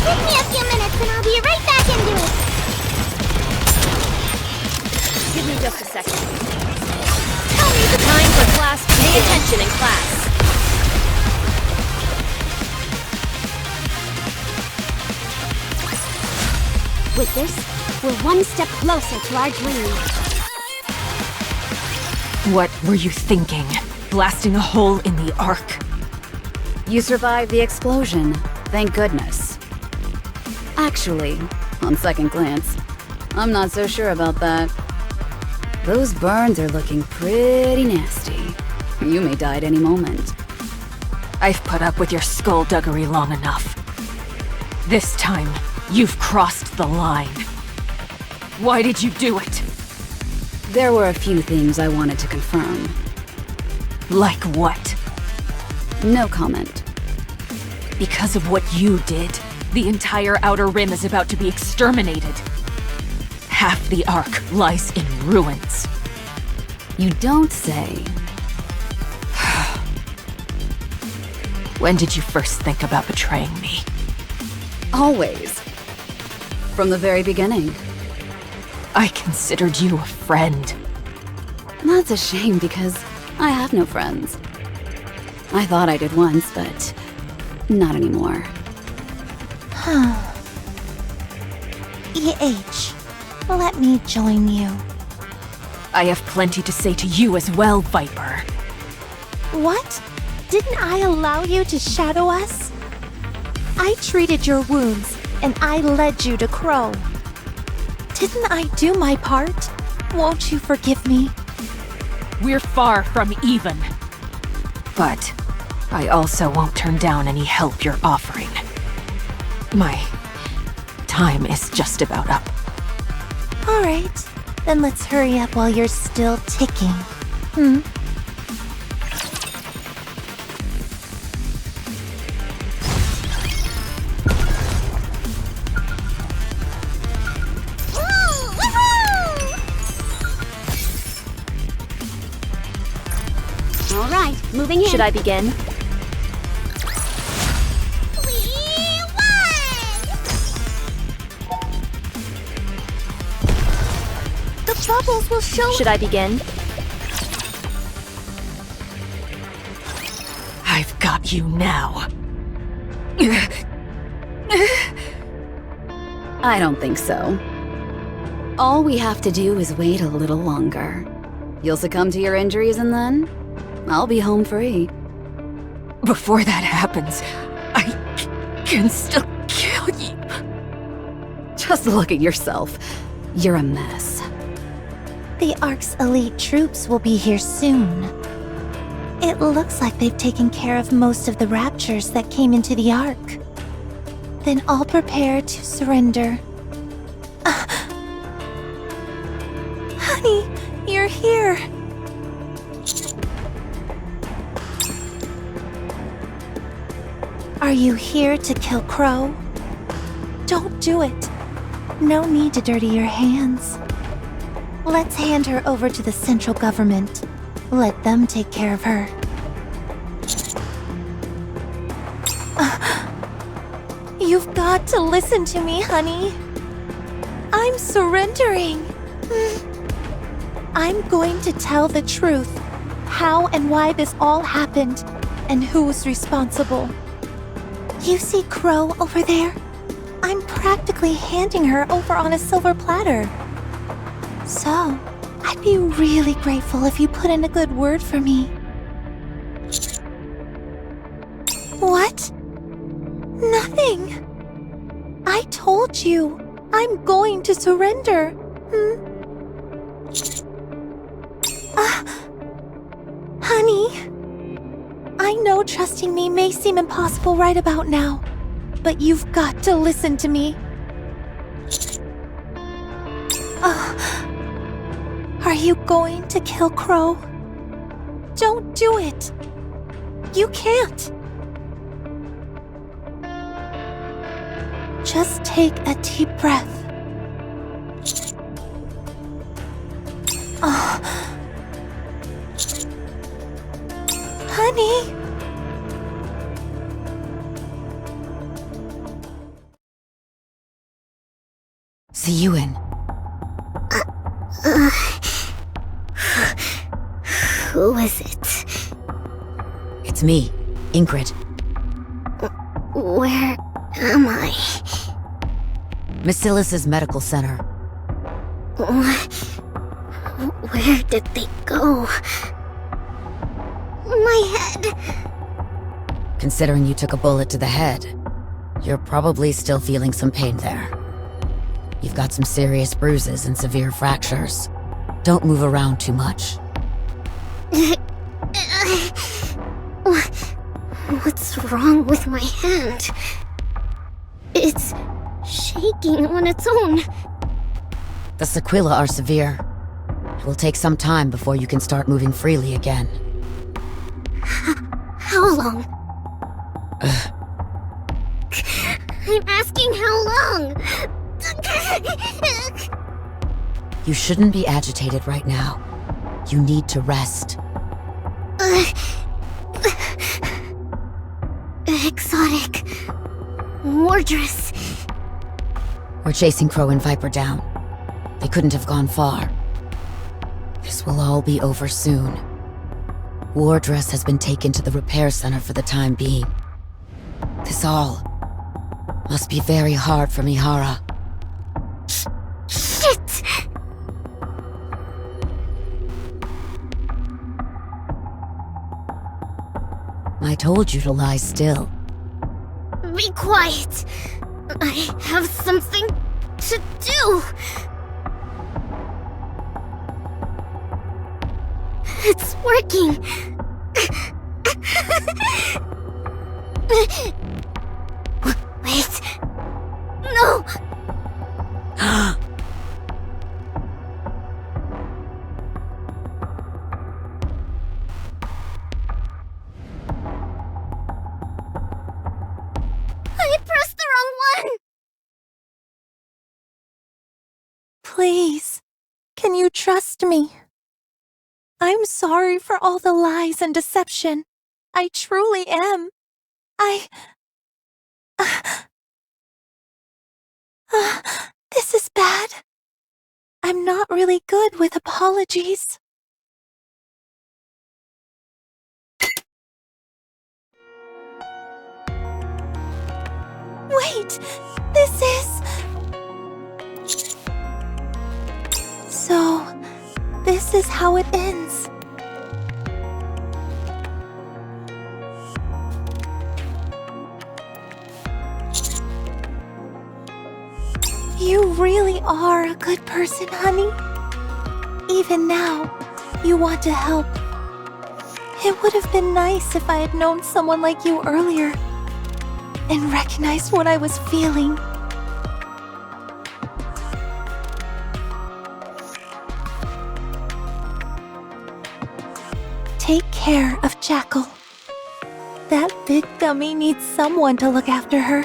Give me a few minutes and I'll be right back into it! Give me just a second. Time for class to begin. Pay attention in class. With this, we're one step closer to our dream. What were you thinking? Blasting a hole in the Ark? You survived the explosion. Thank goodness. Actually, on second glance, I'm not so sure about that. Those burns are looking pretty nasty. You may die at any moment. I've put up with your skullduggery long enough. This time, you've crossed the line. Why did you do it? There were a few things I wanted to confirm. Like what? No comment. Because of what you did, the entire Outer Rim is about to be exterminated. Half the Ark lies in ruins. You don't say. When did you first think about betraying me? Always. From the very beginning. I considered you a friend. That's a shame because I have no friends. I thought I did once, but not anymore. EH, let me join you. I have plenty to say to you as well, Viper. What? Didn't I allow you to shadow us? I treated your wounds, and I led you to Crow. Didn't I do my part? Won't you forgive me? We're far from even. But I also won't turn down any help you're offering. My time is just about up. Alright, then let's hurry up while you're still ticking. Alright, moving in. Should I begin? The bubbles will show. Should I begin? I've got you now. I don't think so. All we have to do is wait a little longer. You'll succumb to your injuries and then I'll be home free. Before that happens, I can still kill you. Just look at yourself. You're a mess. The Ark's elite troops will be here soon. It looks like they've taken care of most of the raptures that came into the Ark. Then all prepare to surrender. Honey, you're here. Are you here to kill Crow? Don't do it. No need to dirty your hands. Let's hand her over to the central government. Let them take care of her. You've got to listen to me, honey. I'm surrendering. I'm going to tell the truth. How and why this all happened, and who's responsible. You see Crow over there? I'm practically handing her over on a silver platter. So, I'd be really grateful if you put in a good word for me. What? Nothing. I told you, I'm going to surrender. Honey, I know trusting me may seem impossible right about now, but you've got to listen to me. Are you going to kill Crow? Don't do it. You can't. Just take a deep breath. Honey. Siyuin. Who is it? It's me, Ingrid. Where am I? Macilis's medical center. Where did they go? My head! Considering you took a bullet to the head, you're probably still feeling some pain there. You've got some serious bruises and severe fractures. Don't move around too much. What's wrong with my hand? It's shaking on its own. The sequelae are severe. It will take some time before you can start moving freely again. How long? I'm asking how long? You shouldn't be agitated right now. You need to rest. Exotic. Wardress. We're chasing Crow and Viper down. They couldn't have gone far. This will all be over soon. Wardress has been taken to the repair center for the time being. This all must be very hard for Mihara. Shit! I told you to lie still. Be quiet! I have something to do! It's working! Wait! No! I pressed the wrong one! Please, can you trust me? I'm sorry for all the lies and deception. I truly am. This is bad. I'm not really good with apologies. Wait, this is... So, this is how it ends. You really are a good person, honey. Even now, you want to help. It would have been nice if I had known someone like you earlier and recognized what I was feeling. Take care of Jackal. That big dummy needs someone to look after her.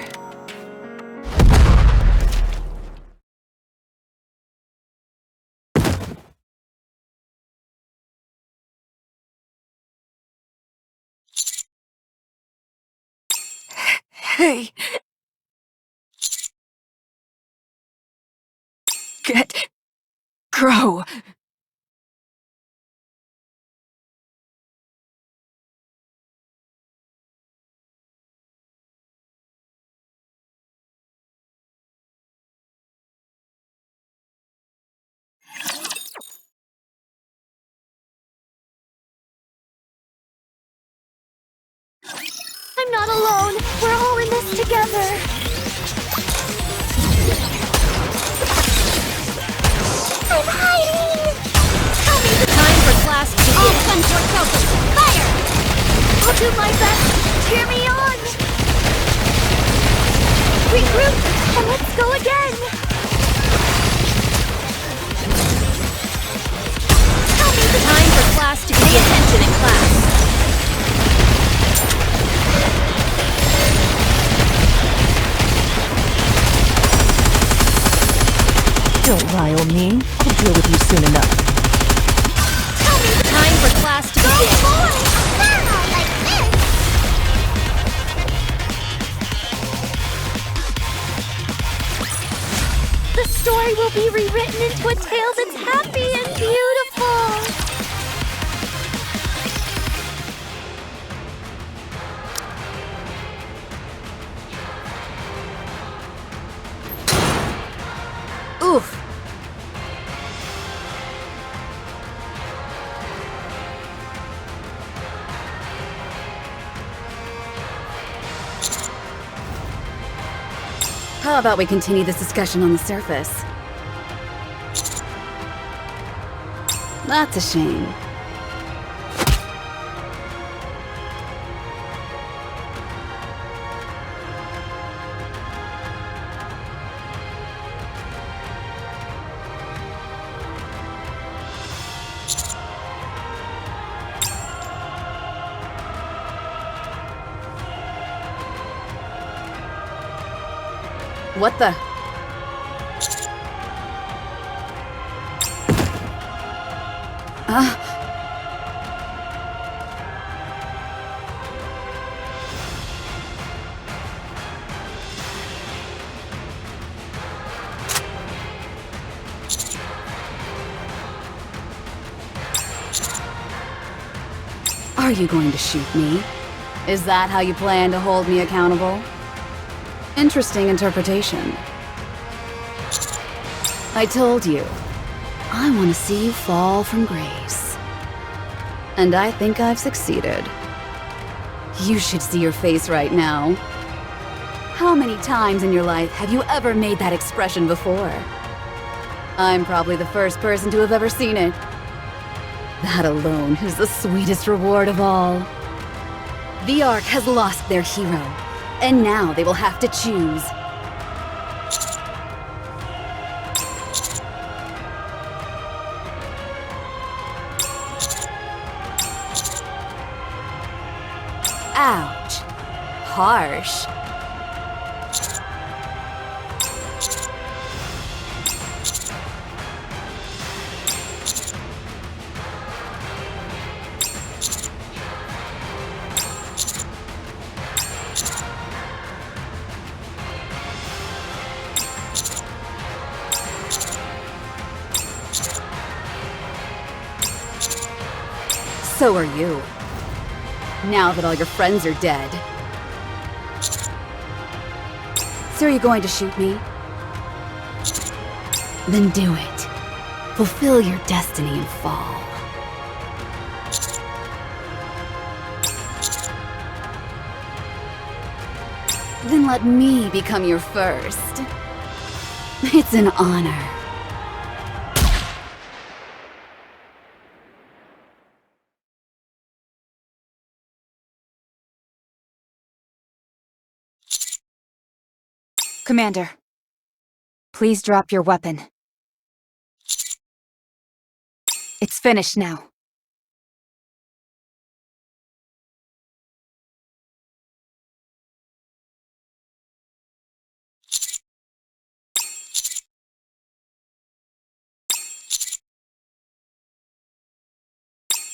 Hey! Get... Crow! I'm not alone. We're all in this together. I'm hiding! Tell me the time for class to begin. All gunport focus. Fire! I'll do my best. Cheer me on! Regroup, and let's go again! Tell me the time for class to begin. Pay attention in class. Don't rile me. I'll deal with you soon enough. Tell me the time for class to begin. Go boy! Not like this! The story will be rewritten into a tale that's happy and beautiful! Oof. How about we continue this discussion on the surface? That's a shame. What the? Are you going to shoot me? Is that how you plan to hold me accountable? Interesting interpretation. I told you, I want to see you fall from grace. And I think I've succeeded. You should see your face right now. How many times in your life have you ever made that expression before? I'm probably the first person to have ever seen it. That alone is the sweetest reward of all. The Ark has lost their hero, and now they will have to choose. Ouch. Harsh. So are you. Now that all your friends are dead. So are you going to shoot me? Then do it. Fulfill your destiny and fall. Then let me become your first. It's an honor. Commander, please drop your weapon. It's finished now.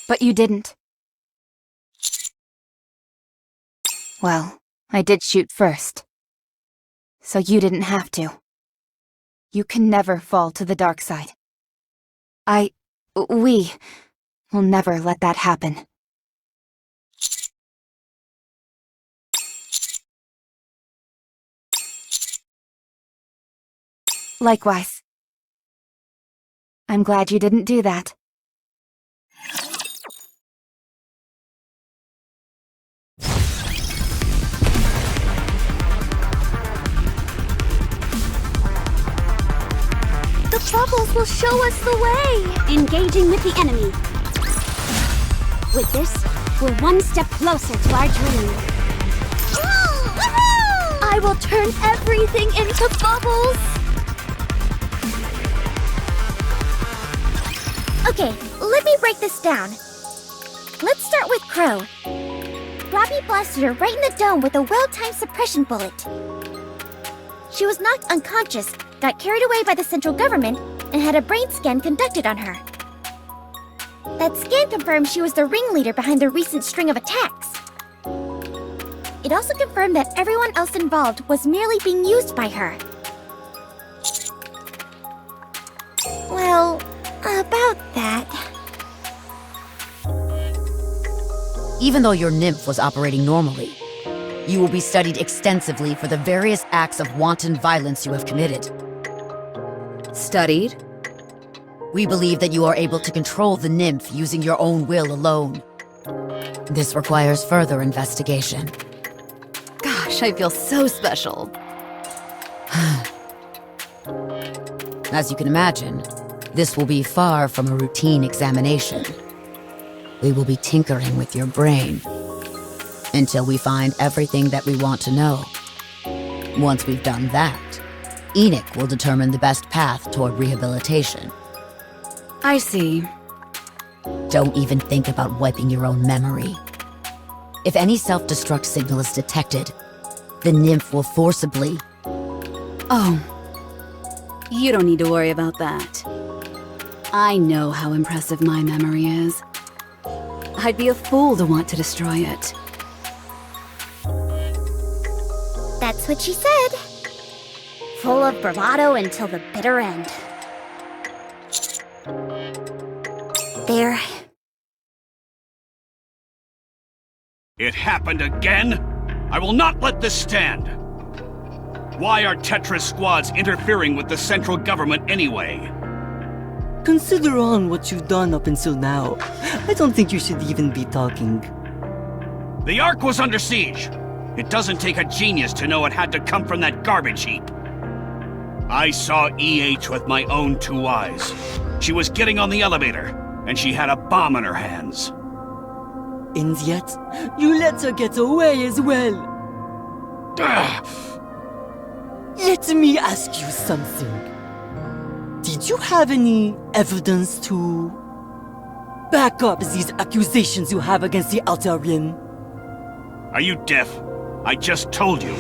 But you didn't. Well, I did shoot first. So you didn't have to. You can never fall to the dark side. We will never let that happen. Likewise. I'm glad you didn't do that. will show us the way! Engaging with the enemy. With this, we're one step closer to our dream. I will turn everything into bubbles! Okay, let me break this down. Let's start with Crow. Robbie blasted her right in the dome with a well-timed suppression bullet. She was knocked unconscious, got carried away by the central government, and had a brain scan conducted on her. That scan confirmed she was the ringleader behind the recent string of attacks. It also confirmed that everyone else involved was merely being used by her. Well, about that. Even though your nymph was operating normally, you will be studied extensively for the various acts of wanton violence you have committed. Studied? We believe that you are able to control the nymph using your own will alone. This requires further investigation. Gosh, I feel so special. As you can imagine, this will be far from a routine examination. We will be tinkering with your brain until we find everything that we want to know. Once we've done that, Enoch will determine the best path toward rehabilitation. I see. Don't even think about wiping your own memory. If any self-destruct signal is detected, the nymph will forcibly... Oh. You don't need to worry about that. I know how impressive my memory is. I'd be a fool to want to destroy it. That's what she said. Full of bravado until the bitter end. There. It happened again? I will not let this stand! Why are Tetra's squads interfering with the central government anyway? Consider on what you've done up until now. I don't think you should even be talking. The Ark was under siege. It doesn't take a genius to know it had to come from that garbage heap. I saw EH with my own 2 eyes. She was getting on the elevator, and she had a bomb in her hands. And yet, you let her get away as well. Ugh. Let me ask you something. Did you have any evidence to back up these accusations you have against the Outer Rim? Are you deaf? I just told you.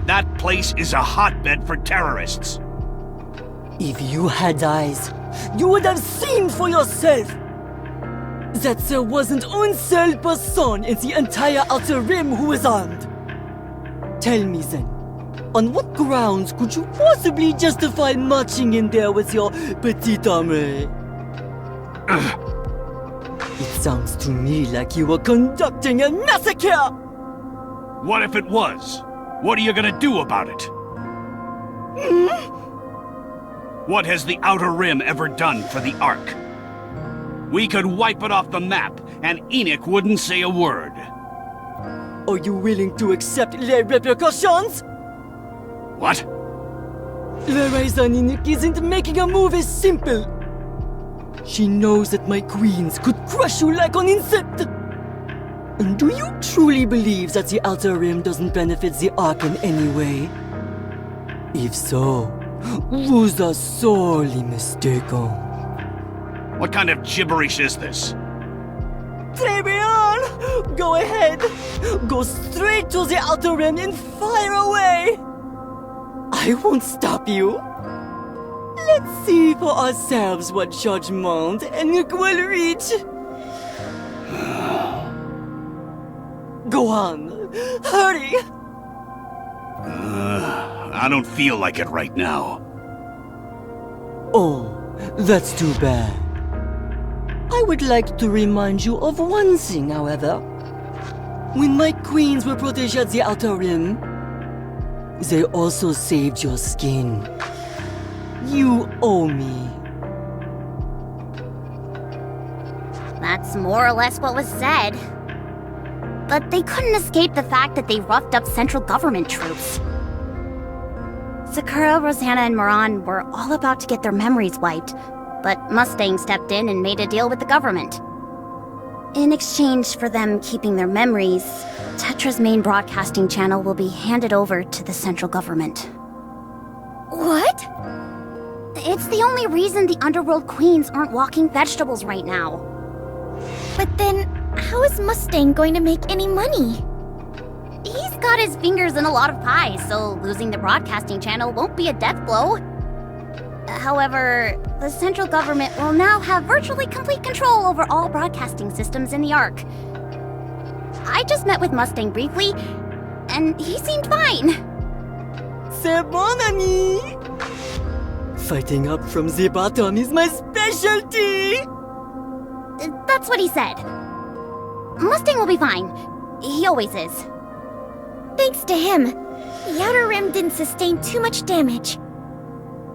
That place is a hotbed for terrorists. If you had eyes, you would have seen for yourself that there wasn't one seul person in the entire Outer Rim who was armed. Tell me then, on what grounds could you possibly justify marching in there with your petite armée? It sounds to me like you were conducting a massacre! What if it was? What are you gonna do about it? What has the Outer Rim ever done for the Ark? We could wipe it off the map, and Enoch wouldn't say a word. Are you willing to accept les repercussions? What? The reason Enoch isn't making a move is simple. She knows that my queens could crush you like an insect. And do you truly believe that the Outer Rim doesn't benefit the Ark in any way? If so, vous are sorely mistaken. What kind of gibberish is this? Très bien! Go ahead! Go straight to the Outer Rim and fire away! I won't stop you. Let's see for ourselves what judgment Enoch will reach. Go on, hurry! I don't feel like it right now. Oh, that's too bad. I would like to remind you of one thing, however. When my queens were protégées at the Outer Rim, they also saved your skin. You owe me. That's more or less what was said. But they couldn't escape the fact that they roughed up central government troops. Sakura, Rosanna, and Moran were all about to get their memories wiped, but Mustang stepped in and made a deal with the government. In exchange for them keeping their memories, Tetra's main broadcasting channel will be handed over to the central government. What? It's the only reason the Underworld Queens aren't walking vegetables right now. But then, how is Mustang going to make any money? He's got his fingers in a lot of pies, so losing the broadcasting channel won't be a death blow. However, the central government will now have virtually complete control over all broadcasting systems in the Ark. I just met with Mustang briefly, and he seemed fine. C'est bon, ami! Fighting up from the bottom is my specialty! That's what he said. Mustang will be fine. He always is. Thanks to him, the Outer Rim didn't sustain too much damage.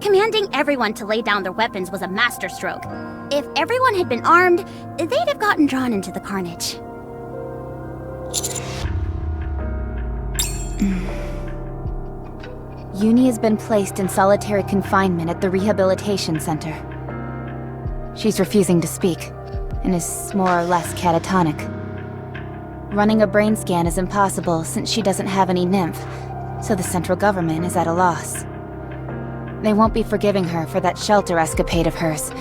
Commanding everyone to lay down their weapons was a masterstroke. If everyone had been armed, they'd have gotten drawn into the carnage. Uni has been placed in solitary confinement at the rehabilitation center. She's refusing to speak, and is more or less catatonic. Running a brain scan is impossible since she doesn't have any nymph, so the central government is at a loss. They won't be forgiving her for that shelter escapade of hers,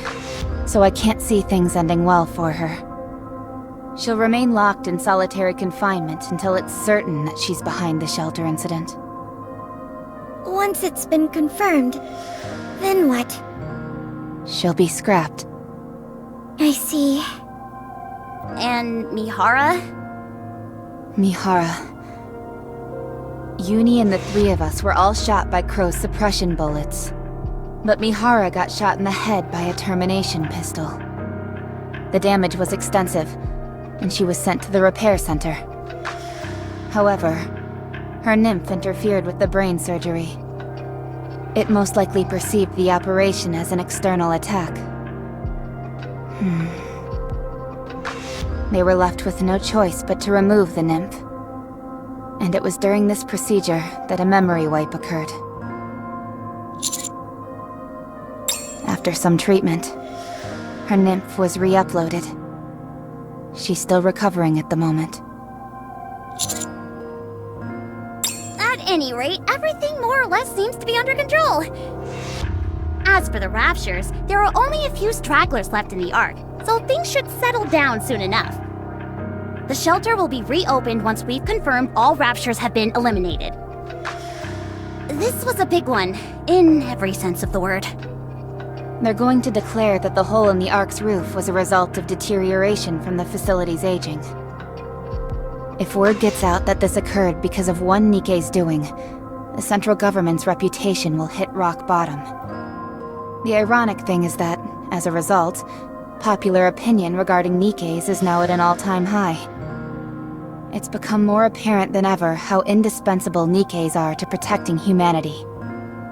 so I can't see things ending well for her. She'll remain locked in solitary confinement until it's certain that she's behind the shelter incident. Once it's been confirmed, then what? She'll be scrapped. I see. And Mihara? Mihara. Uni and the three of us were all shot by Crow's suppression bullets. But Mihara got shot in the head by a termination pistol. The damage was extensive, and she was sent to the repair center. However, her nymph interfered with the brain surgery. It most likely perceived the operation as an external attack. They were left with no choice but to remove the nymph. And it was during this procedure that a memory wipe occurred. After some treatment, her nymph was re-uploaded. She's still recovering at the moment. At any rate, everything more or less seems to be under control. As for the Raptures, there are only a few stragglers left in the Ark, so things should settle down soon enough. The shelter will be reopened once we've confirmed all Raptures have been eliminated. This was a big one, in every sense of the word. They're going to declare that the hole in the Ark's roof was a result of deterioration from the facility's aging. If word gets out that this occurred because of one Nikke's doing, the central government's reputation will hit rock bottom. The ironic thing is that, as a result, popular opinion regarding Nikke's is now at an all-time high. It's become more apparent than ever how indispensable Nikke's are to protecting humanity,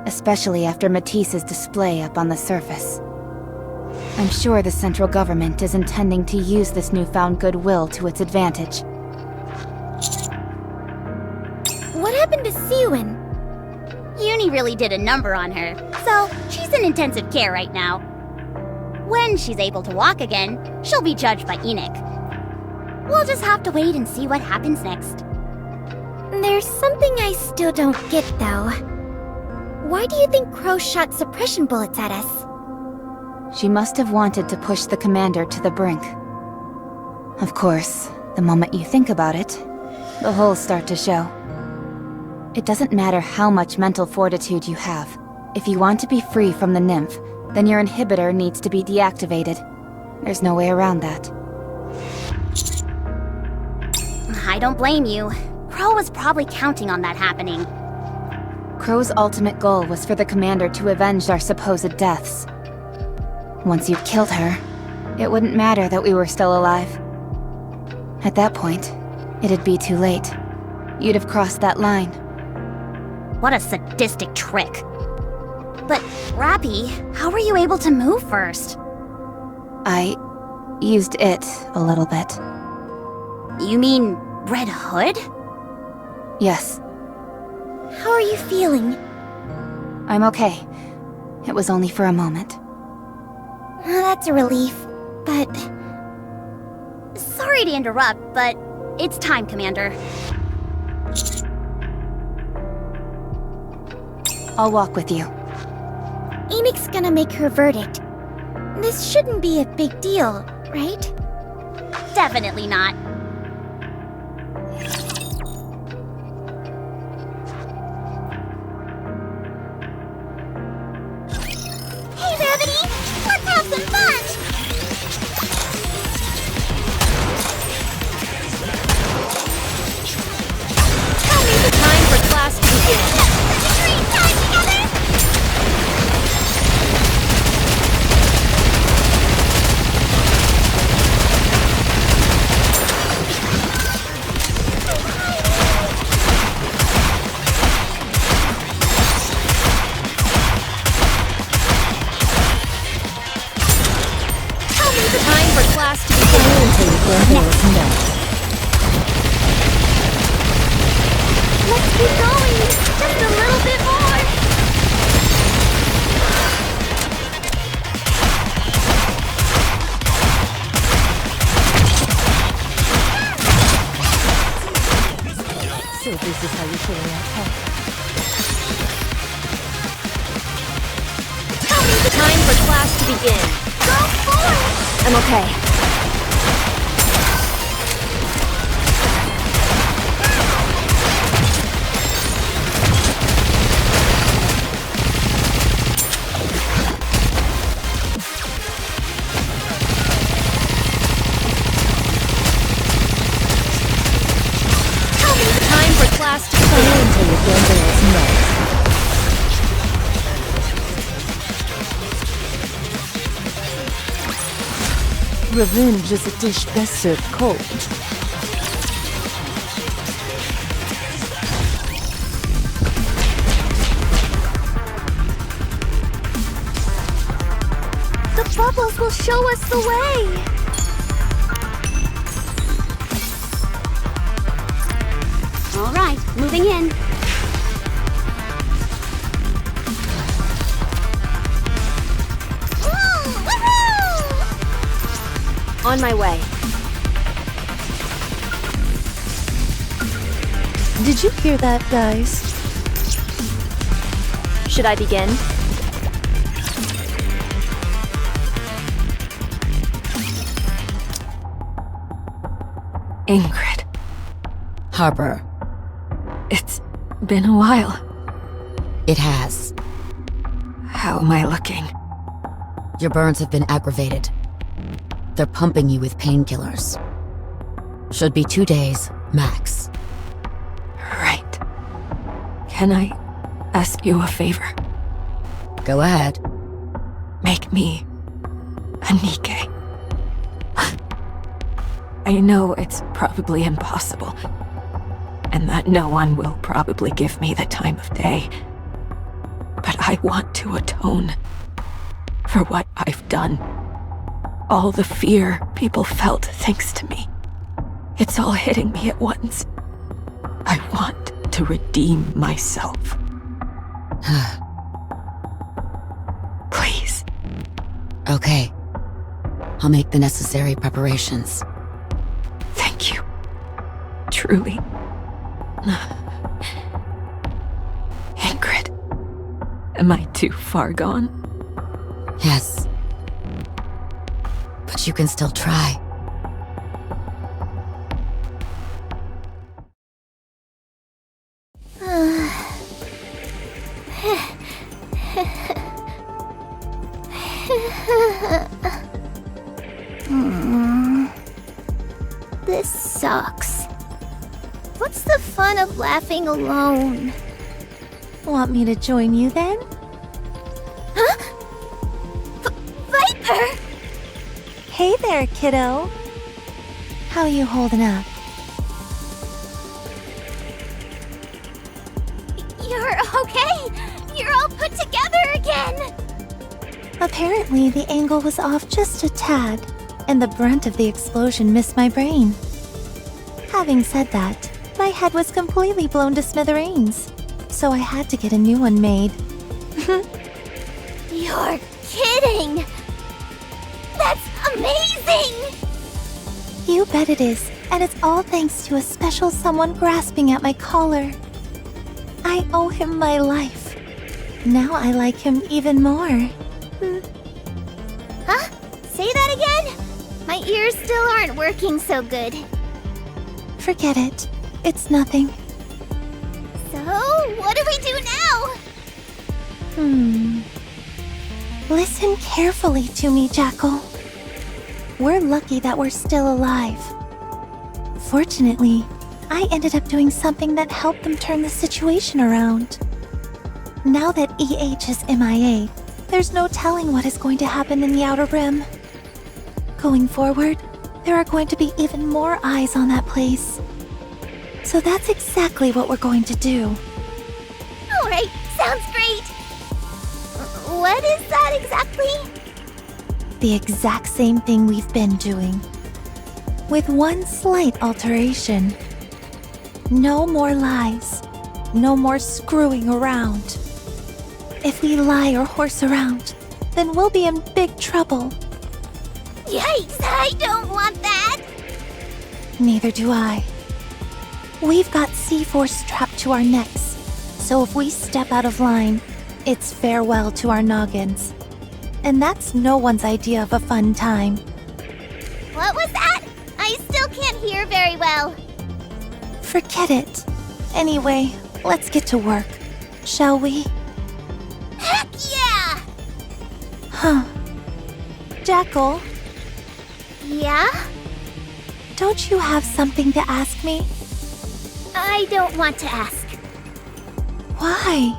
especially after Matisse's display up on the surface. I'm sure the central government is intending to use this newfound goodwill to its advantage. What happened to Siwin? Uni really did a number on her, so she's in intensive care right now. When she's able to walk again, she'll be judged by Nikke. We'll just have to wait and see what happens next. There's something I still don't get, though. Why do you think Crow shot suppression bullets at us? She must have wanted to push the commander to the brink. Of course, the moment you think about it, the holes start to show. It doesn't matter how much mental fortitude you have. If you want to be free from the nymph, then your inhibitor needs to be deactivated. There's no way around that. I don't blame you. Crow was probably counting on that happening. Crow's ultimate goal was for the commander to avenge our supposed deaths. Once you'd killed her, it wouldn't matter that we were still alive. At that point, it'd be too late. You'd have crossed that line. What a sadistic trick. But, Rappy, how were you able to move first? I used it a little bit. You mean Red Hood? Yes. How are you feeling? I'm okay. It was only for a moment. That's a relief, but... Sorry to interrupt, but it's time, Commander. I'll walk with you. Enix's gonna make her verdict. This shouldn't be a big deal, right? Definitely not. Hey, Brevity! Let's have some fun! Tell me the time for class to begin. Great time together! Tell me the time for class to begin. Let's keep going! Just a little bit more! So this is how you carry out help. Tell me the time for class to begin. Go for it! I'm okay. Tell me the time for class to begin. Until your gender is met. Revenge is a dish best served cold. The bubbles will show us the way! Alright, moving in. On my way. Did you hear that, guys? Should I begin? Ingrid. Harper, It's been a while. it has. How am I looking? Your burns have been aggravated. They're pumping you with painkillers. Should be 2 days, max. Right. Can I ask you a favor? Go ahead. Make me a Nikke. I know it's probably impossible, and that no one will probably give me the time of day. But I want to atone for what I've done. All the fear people felt thanks to me. It's all hitting me at once. I want to redeem myself. Please. Okay. I'll make the necessary preparations. Thank you. Truly. Ingrid. Am I too far gone? Yes. But you can still try. This sucks. What's the fun of laughing alone? Want me to join you then? Huh? Viper! Hey there, kiddo. How you holding up? You're okay! You're all put together again! Apparently, the angle was off just a tad, and the brunt of the explosion missed my brain. Having said that, my head was completely blown to smithereens, so I had to get a new one made. You're kidding! amazing! You bet it is, and it's all thanks to a special someone grasping at my collar. I owe him my life. Now I like him even more. Huh? Say that again? My ears still aren't working so good. Forget it. It's nothing. So, what do we do now? Listen carefully to me, Jackal. We're lucky that we're still alive. Fortunately, I ended up doing something that helped them turn the situation around. Now that EH is MIA, there's no telling what is going to happen in the Outer Rim. Going forward, there are going to be even more eyes on that place. So that's exactly what we're going to do. Alright, sounds great. What is that exactly? The exact same thing we've been doing. With one slight alteration. No more lies. No more screwing around. If we lie or horse around, then we'll be in big trouble. Yikes, I don't want that! Neither do I. We've got C-Force strapped to our necks, so if we step out of line, it's farewell to our noggins. And that's no one's idea of a fun time. What was that? I still can't hear very well. Forget it. Anyway, let's get to work, shall we? Heck yeah! Huh. Jackal, Yeah? don't you have something to ask me? I don't want to ask. Why?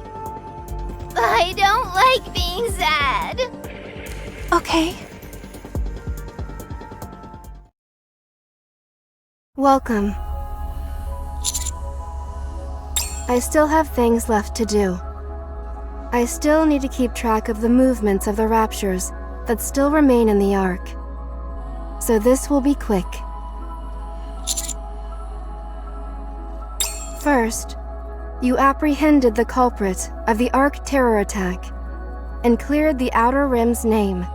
I don't like being sad. Okay. Welcome. I still have things left to do. I still need to keep track of the movements of the Raptures that still remain in the Ark. So this will be quick. First, you apprehended the culprit of the Ark terror attack and cleared the Outer Rim's name,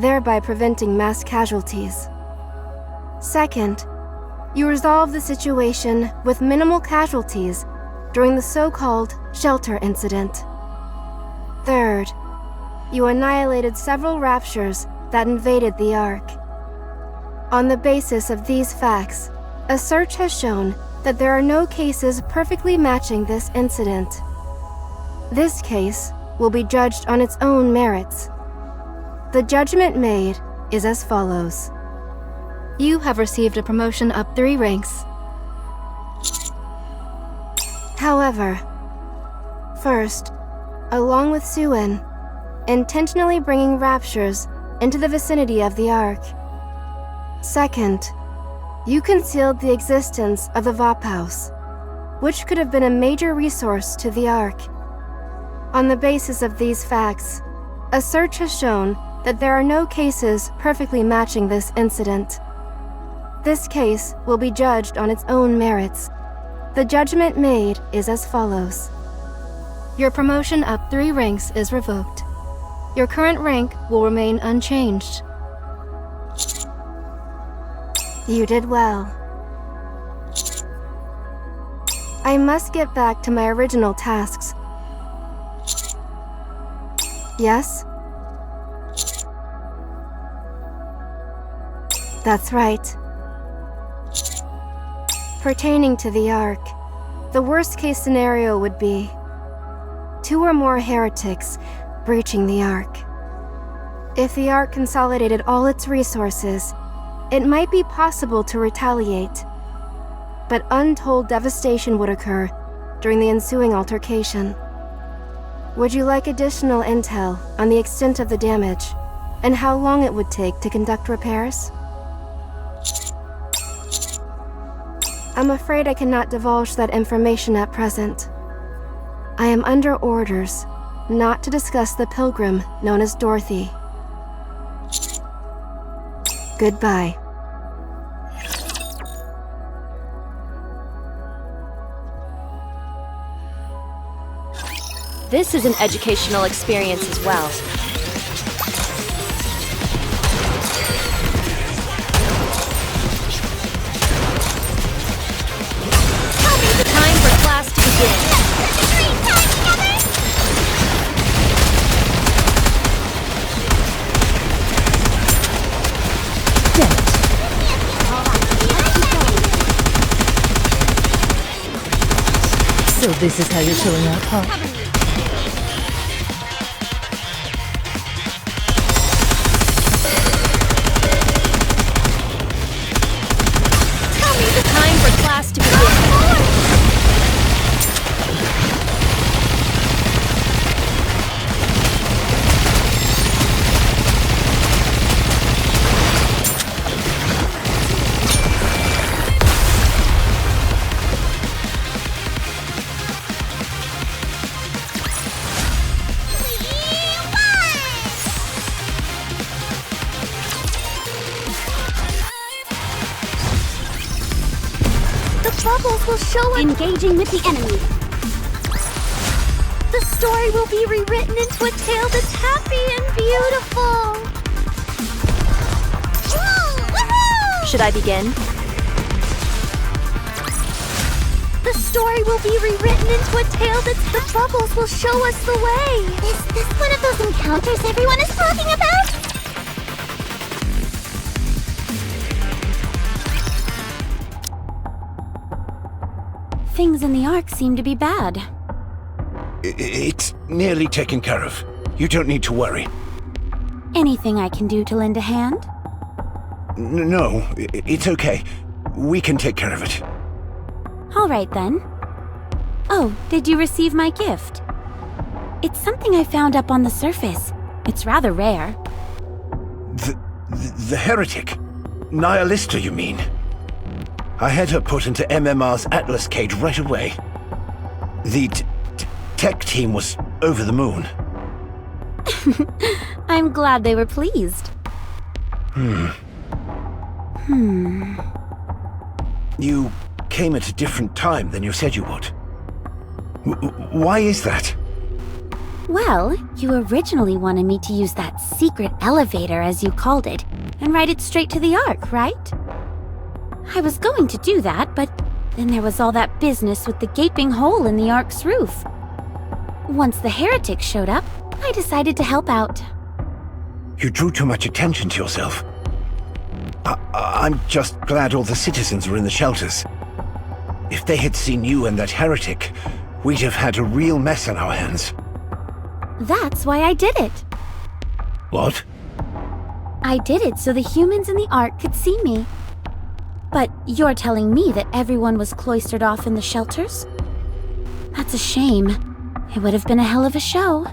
thereby preventing mass casualties. Second, you resolved the situation with minimal casualties during the so-called shelter incident. Third, you annihilated several Raptures that invaded the Ark. On the basis of these facts, a search has shown that there are no cases perfectly matching this incident. This case will be judged on its own merits. The judgment made is as follows. You have received a promotion up 3 ranks. However, first, along with Suen, intentionally bringing Raptures into the vicinity of the Ark. Second, you concealed the existence of the Vop House, which could have been a major resource to the Ark. On the basis of these facts, a search has shown that there are no cases perfectly matching this incident. This case will be judged on its own merits. The judgment made is as follows. Your promotion up 3 ranks is revoked. Your current rank will remain unchanged. You did well. I must get back to my original tasks. Yes? That's right. Pertaining to the Ark, the worst-case scenario would be 2 or more heretics breaching the Ark. If the Ark consolidated all its resources, it might be possible to retaliate, but untold devastation would occur during the ensuing altercation. Would you like additional intel on the extent of the damage and how long it would take to conduct repairs? I'm afraid I cannot divulge that information at present. I am under orders not to discuss the pilgrim known as Dorothy. Goodbye. This is an educational experience as well. This is how you're showing up, huh? Time for class to begin. Bubbles will show us Engaging with the enemy. the story will be rewritten into a tale that's happy and beautiful. Should I begin? The story will be rewritten into a tale that's the bubbles will show us the way. Is this one of those encounters everyone is talking about? Things in the Ark seem to be bad. It's nearly taken care of. You don't need to worry. Anything I can do to lend a hand? No, it's okay. We can take care of it. All right then. Oh, did you receive my gift? It's something I found up on the surface. It's rather rare. The heretic? Nihilista, you mean? I had her put into MMR's Atlas cage right away. The tech team was over the moon. I'm glad they were pleased. You came at a different time than you said you would. Why is that? Well, you originally wanted me to use that secret elevator, as you called it, and ride it straight to the Ark, right? I was going to do that, but then there was all that business with the gaping hole in the Ark's roof. Once the heretic showed up, I decided to help out. You drew too much attention to yourself. I'm just glad all the citizens were in the shelters. If they had seen you and that heretic, we'd have had a real mess on our hands. That's why I did it. What? I did it so the humans in the Ark could see me. But you're telling me that everyone was cloistered off in the shelters? That's a shame. It would have been a hell of a show.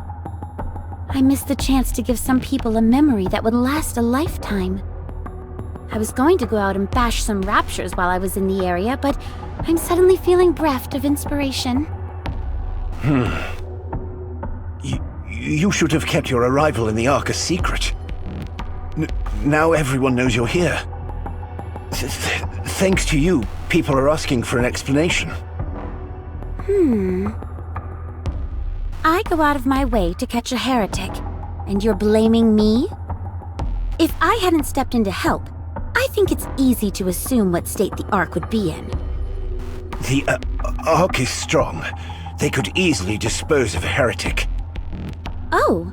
I missed the chance to give some people a memory that would last a lifetime. I was going to go out and bash some raptures while I was in the area, but I'm suddenly feeling bereft of inspiration. You should have kept your arrival in the Ark a secret. Now everyone knows you're here. Thanks to you, people are asking for an explanation. I go out of my way to catch a heretic, and you're blaming me? If I hadn't stepped in to help, I think it's easy to assume what state the Ark would be in. The Ark is strong. They could easily dispose of a heretic. Oh,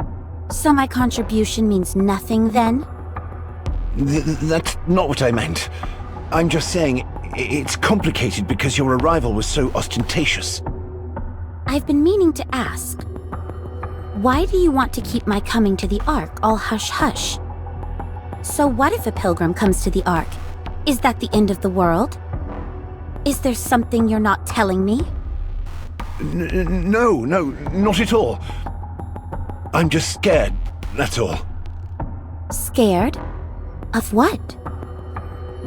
so my contribution means nothing then? That's not what I meant. I'm just saying, it's complicated because your arrival was so ostentatious. I've been meaning to ask. Why do you want to keep my coming to the Ark all hush-hush? So what if a pilgrim comes to the Ark? Is that the end of the world? Is there something you're not telling me? No, not at all. I'm just scared, that's all. Scared? Of what?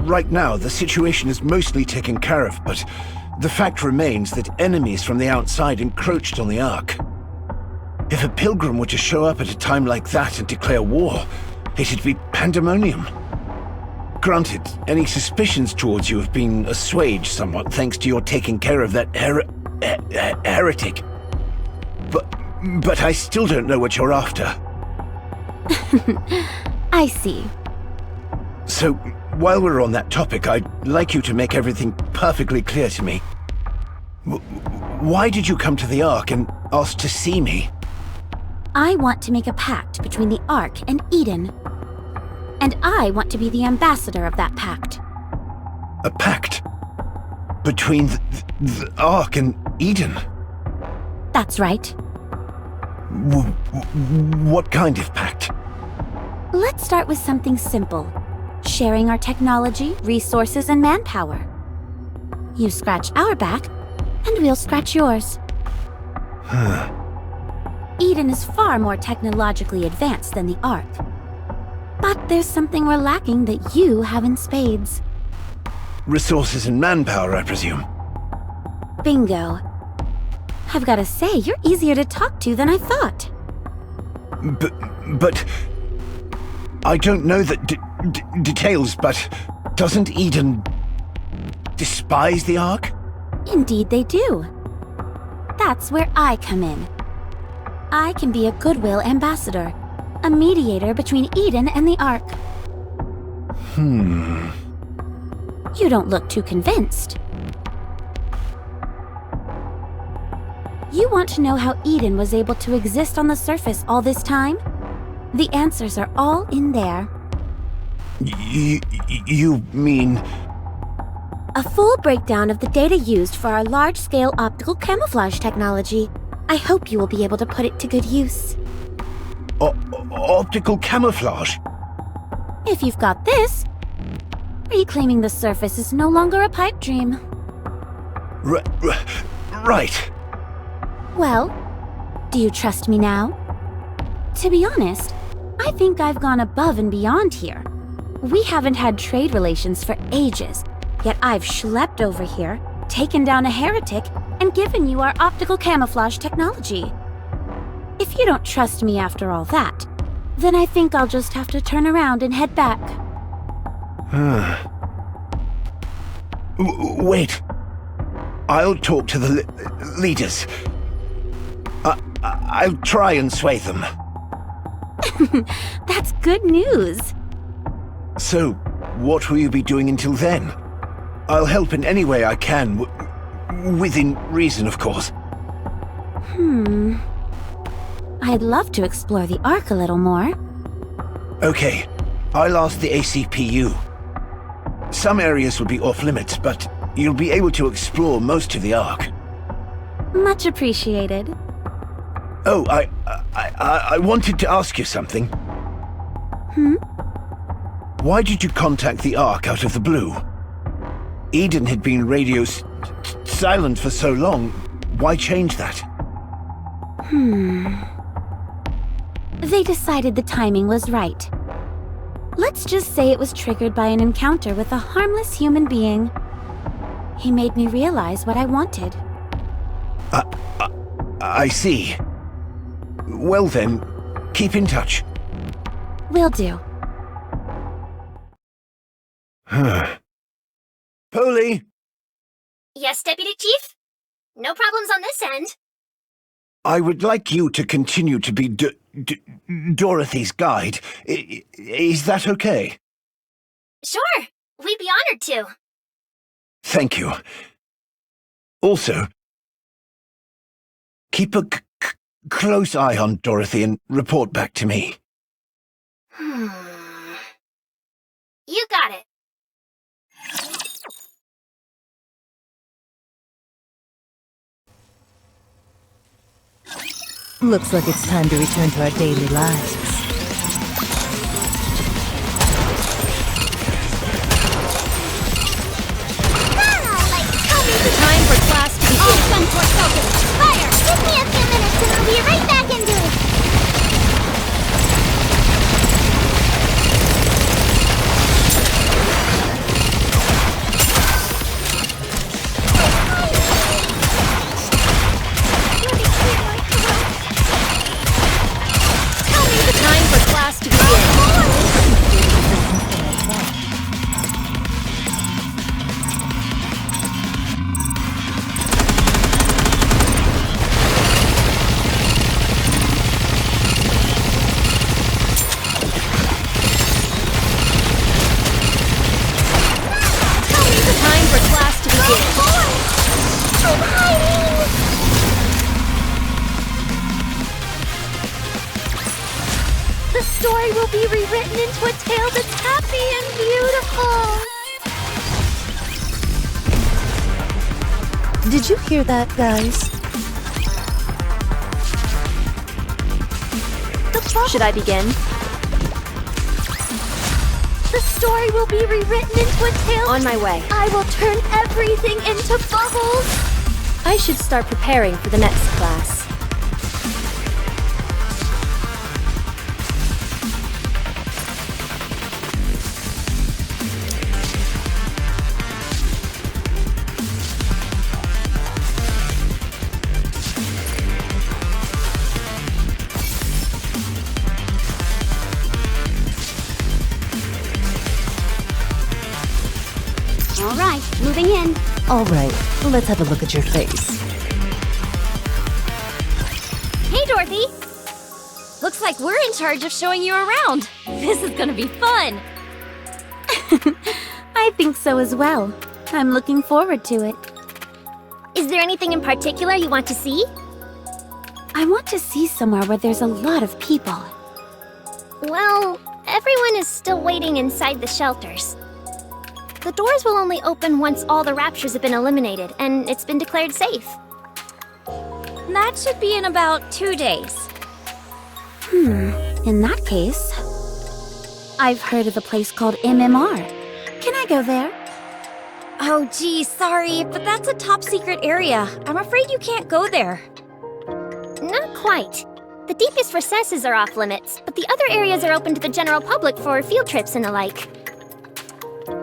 Right now, the situation is mostly taken care of, but the fact remains that enemies from the outside encroached on the Ark. If a pilgrim were to show up at a time like that and declare war, it'd be pandemonium. Granted, any suspicions towards you have been assuaged somewhat thanks to your taking care of that heretic. But I still don't know what you're after. I see. So, while we're on that topic, I'd like you to make everything perfectly clear to me. Why did you come to the Ark and ask to see me? I want to make a pact between the Ark and Eden. And I want to be the ambassador of that pact. A pact? Between the Ark and Eden? That's right. What kind of pact? Let's start with something simple. Sharing our technology, resources, and manpower. You scratch our back, and we'll scratch yours. Eden is far more technologically advanced than the Ark. But there's something we're lacking that you have in spades. Resources and manpower, I presume. Bingo. I've gotta say, you're easier to talk to than I thought. But... I don't know the details, but doesn't Eden despise the Ark? Indeed they do. That's where I come in. I can be a goodwill ambassador, a mediator between Eden and the Ark. You don't look too convinced. You want to know how Eden was able to exist on the surface all this time? The answers are all in there. You mean... A full breakdown of the data used for our large-scale optical camouflage technology. I hope you will be able to put it to good use. Optical camouflage? If you've got this, are you claiming the surface is no longer a pipe dream? Right. Well, do you trust me now? To be honest, I think I've gone above and beyond here. We haven't had trade relations for ages, yet I've schlepped over here, taken down a heretic, and given you our optical camouflage technology. If you don't trust me after all that, then I think I'll just have to turn around and head back. Wait. I'll talk to the leaders. I'll try and sway them. That's good news. So, what will you be doing until then? I'll help in any way I can, within reason, of course. I'd love to explore the Ark a little more. Okay, I'll ask the ACPU. Some areas will be off-limits, but you'll be able to explore most of the Ark. Much appreciated. Oh, I wanted to ask you something. Why did you contact the Ark out of the blue? Eden had been radio silent for so long. Why change that? They decided the timing was right. Let's just say it was triggered by an encounter with a harmless human being. He made me realize what I wanted. I see. Well then, keep in touch. Will do. Polly? Yes, Deputy Chief? No problems on this end. I would like you to continue to be Dorothy's guide. Is that okay? Sure, we'd be honored to. Thank you. Also, keep a close eye on Dorothy and report back to me. You got it. Looks like it's time to return to our daily lives. The time for class to begin. All gun for focus. Fire! Give me a few minutes and I'll be right back into it. The time for class to begin. The story will be rewritten into a tale that's happy and beautiful. Did you hear that, guys? Should I begin? The story will be rewritten into a tale. On my way. I will turn everything into bubbles. I should start preparing for the next class. All right, moving in. All right, let's have a look at your face. Hey, Dorothy! Looks like we're in charge of showing you around. This is gonna be fun. I think so as well. I'm looking forward to it. Is there anything in particular you want to see? I want to see somewhere where there's a lot of people. Well, everyone is still waiting inside the shelters. The doors will only open once all the raptures have been eliminated, and it's been declared safe. That should be in about 2 days. In that case, I've heard of a place called MMR. Can I go there? Oh, gee, sorry, but that's a top secret area. I'm afraid you can't go there. Not quite. The deepest recesses are off limits, but the other areas are open to the general public for field trips and the like.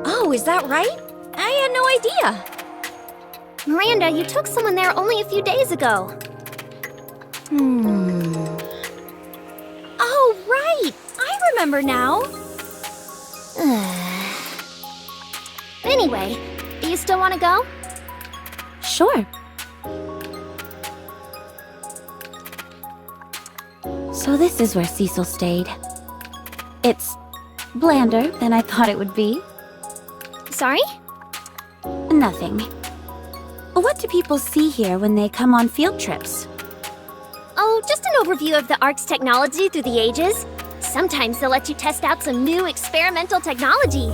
Oh, is that right? I had no idea. Miranda, you took someone there only a few days ago. Oh, right! I remember now. Anyway, do you still want to go? Sure. So this is where Cecil stayed. It's blander than I thought it would be. Sorry? Nothing. What do people see here when they come on field trips? Oh, just an overview of the Ark's technology through the ages. Sometimes they'll let you test out some new experimental technology.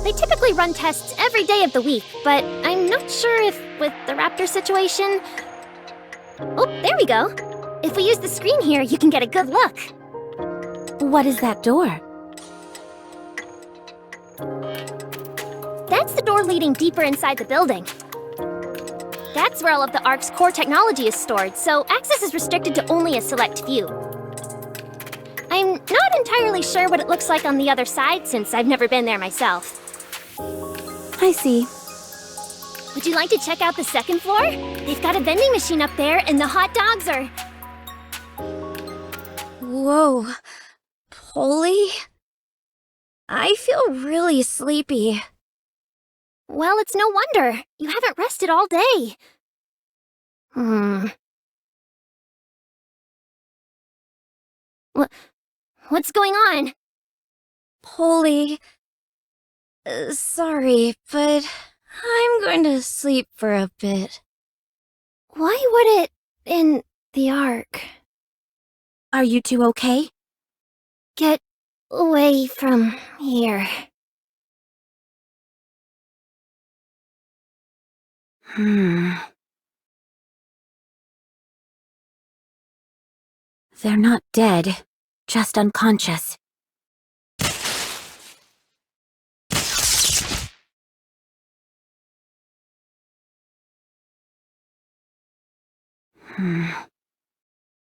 They typically run tests every day of the week, but I'm not sure if, with the raptor situation... Oh, there we go. If we use the screen here, you can get a good look. What is that door? That's the door leading deeper inside the building. That's where all of the Ark's core technology is stored, so access is restricted to only a select few. I'm not entirely sure what it looks like on the other side, since I've never been there myself. I see. Would you like to check out the second floor? They've got a vending machine up there, and the hot dogs are... Whoa. Polly? I feel really sleepy. Well, it's no wonder. You haven't rested all day. What's going on? Polly... sorry, but I'm going to sleep for a bit. Why would it... in the Ark? Are you two okay? Get away from here. They're not dead, just unconscious.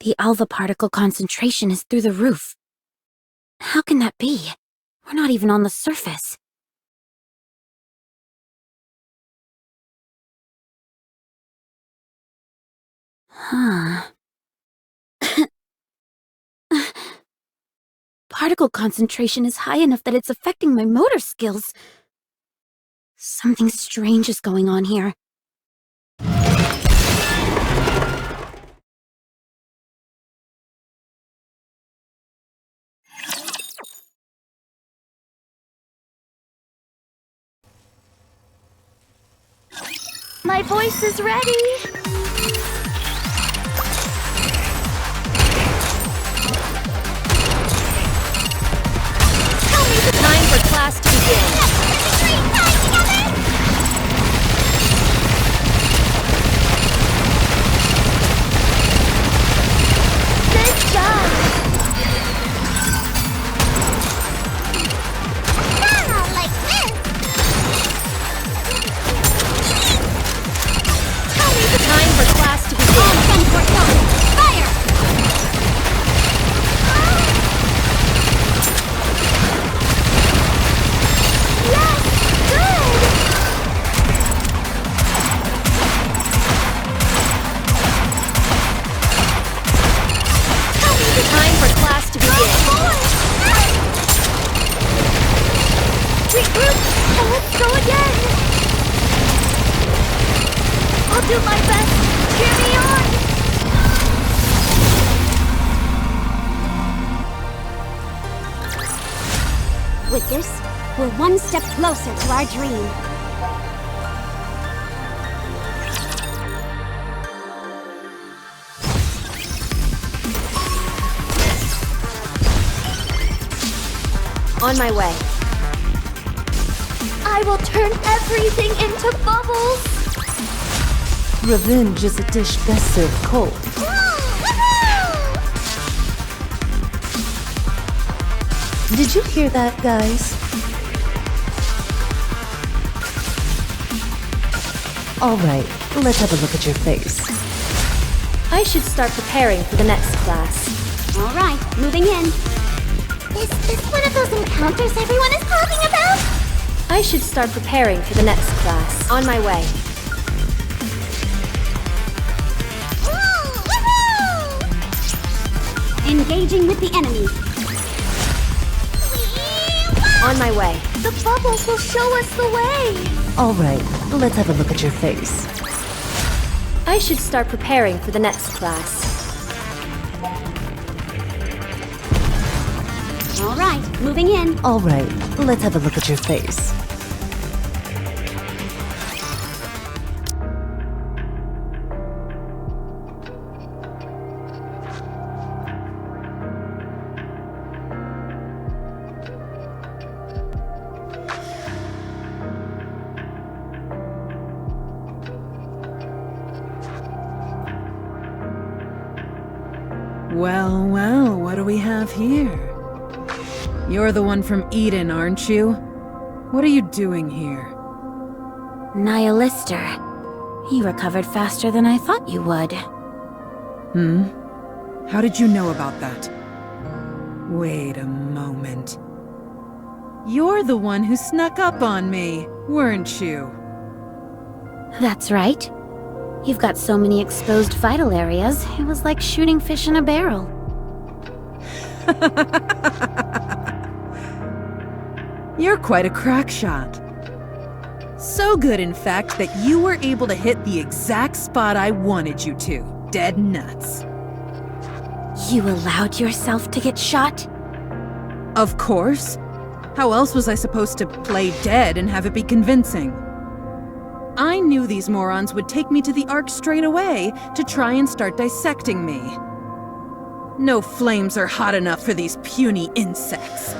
The alpha particle concentration is through the roof. How can that be? We're not even on the surface. Particle concentration is high enough that it's affecting my motor skills. Something strange is going on here. My voice is ready! Time for class to begin. Good job! I'll do my best! Cheer me on! With this, we're one step closer to our dream. On my way. I will turn everything into bubbles! Revenge is a dish best served cold. Did you hear that, guys? Alright, let's have a look at your face. I should start preparing for the next class. Alright, moving in. Is this one of those encounters everyone is talking about? I should start preparing for the next class. On my way. Engaging with the enemy. On my way. The bubbles will show us the way! Alright, let's have a look at your face. I should start preparing for the next class. Alright, moving in. Alright, let's have a look at your face. Well, well, what do we have here? You're the one from Eden, aren't you? What are you doing here? Nihilister. You recovered faster than I thought you would. How did you know about that? Wait a moment. You're the one who snuck up on me, weren't you? That's right. You've got so many exposed vital areas, it was like shooting fish in a barrel. You're quite a crack shot. So good, in fact, that you were able to hit the exact spot I wanted you to. Dead nuts. You allowed yourself to get shot? Of course. How else was I supposed to play dead and have it be convincing? I knew these morons would take me to the Ark straight away to try and start dissecting me. No flames are hot enough for these puny insects.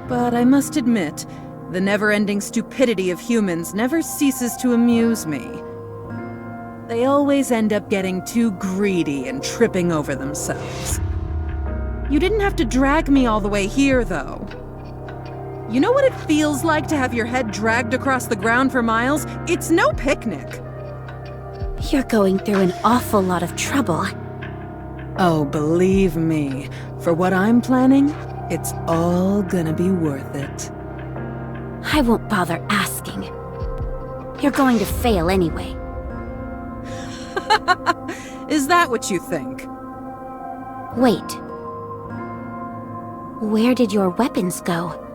But I must admit, the never-ending stupidity of humans never ceases to amuse me. They always end up getting too greedy and tripping over themselves. You didn't have to drag me all the way here, though. You know what it feels like to have your head dragged across the ground for miles? It's no picnic. You're going through an awful lot of trouble. Oh, believe me, for what I'm planning, it's all gonna be worth it. I won't bother asking. You're going to fail anyway. Is that what you think? Wait. Where did your weapons go?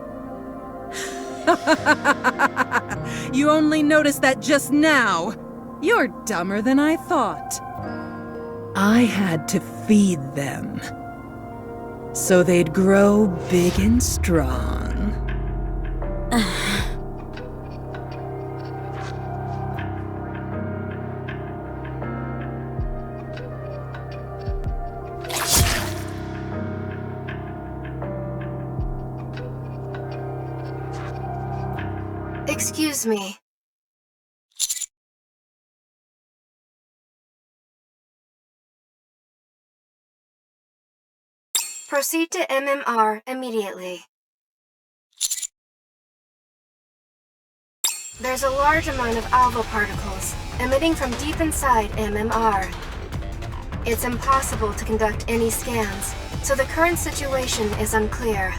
You only noticed that just now. You're dumber than I thought. I had to feed them, so they'd grow big and strong. Excuse me. Proceed to MMR immediately. There's a large amount of alpha particles emitting from deep inside MMR. It's impossible to conduct any scans, so the current situation is unclear.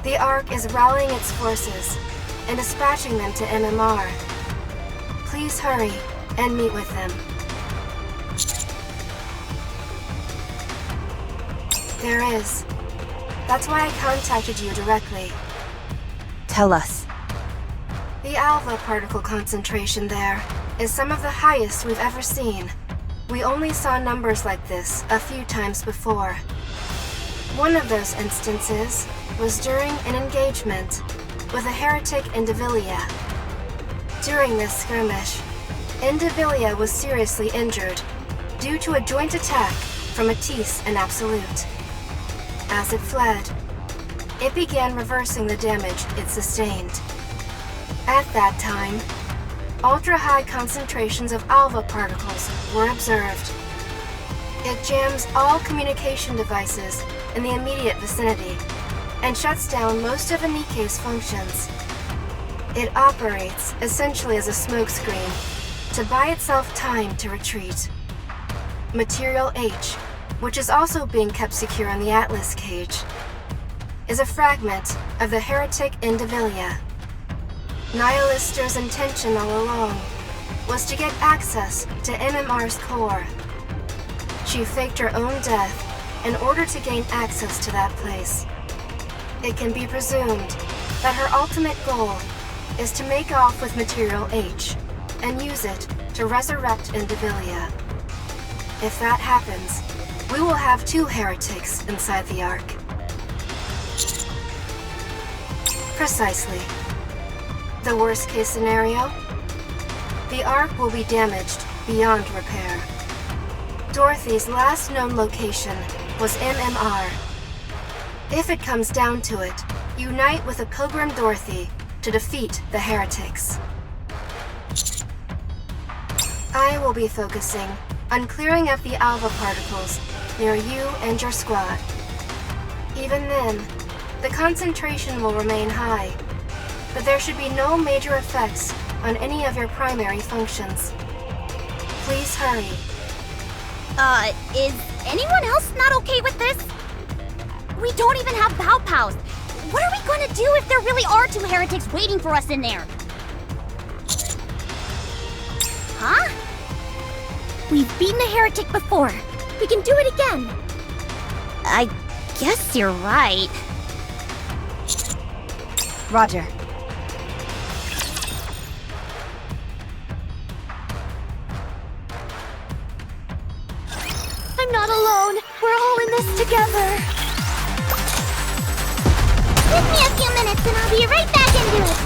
The Ark is rallying its forces and dispatching them to MMR. Please hurry and meet with them. There is. That's why I contacted you directly. Tell us. The alpha particle concentration there is some of the highest we've ever seen. We only saw numbers like this a few times before. One of those instances was during an engagement with a heretic Indivilia. During this skirmish, Indivilia was seriously injured due to a joint attack from Matisse and Absolute. As it fled, it began reversing the damage it sustained. At that time, ultra-high concentrations of alpha particles were observed. It jams all communication devices in the immediate vicinity and shuts down most of a Nikke's functions. It operates essentially as a smokescreen to buy itself time to retreat. Material H, which is also being kept secure in the Atlas cage, is a fragment of the heretic Indivilia. Nihilister's intention all along was to get access to MMR's core. She faked her own death in order to gain access to that place. It can be presumed that her ultimate goal is to make off with Material H and use it to resurrect Indivilia. If that happens, we will have 2 heretics inside the Ark. Precisely. The worst case scenario? The Ark will be damaged beyond repair. Dorothy's last known location was MMR. If it comes down to it, unite with a Pilgrim Dorothy to defeat the heretics. I will be focusing on clearing up the alpha particles near you and your squad. Even then, the concentration will remain high, but there should be no major effects on any of your primary functions. Please hurry. Is anyone else not okay with this? We don't even have Pow Pows. What are we gonna do if there really are 2 heretics waiting for us in there? Huh? We've beaten a heretic before. We can do it again. I guess you're right. Roger. I'm not alone. We're all in this together. Give me a few minutes and I'll be right back into it.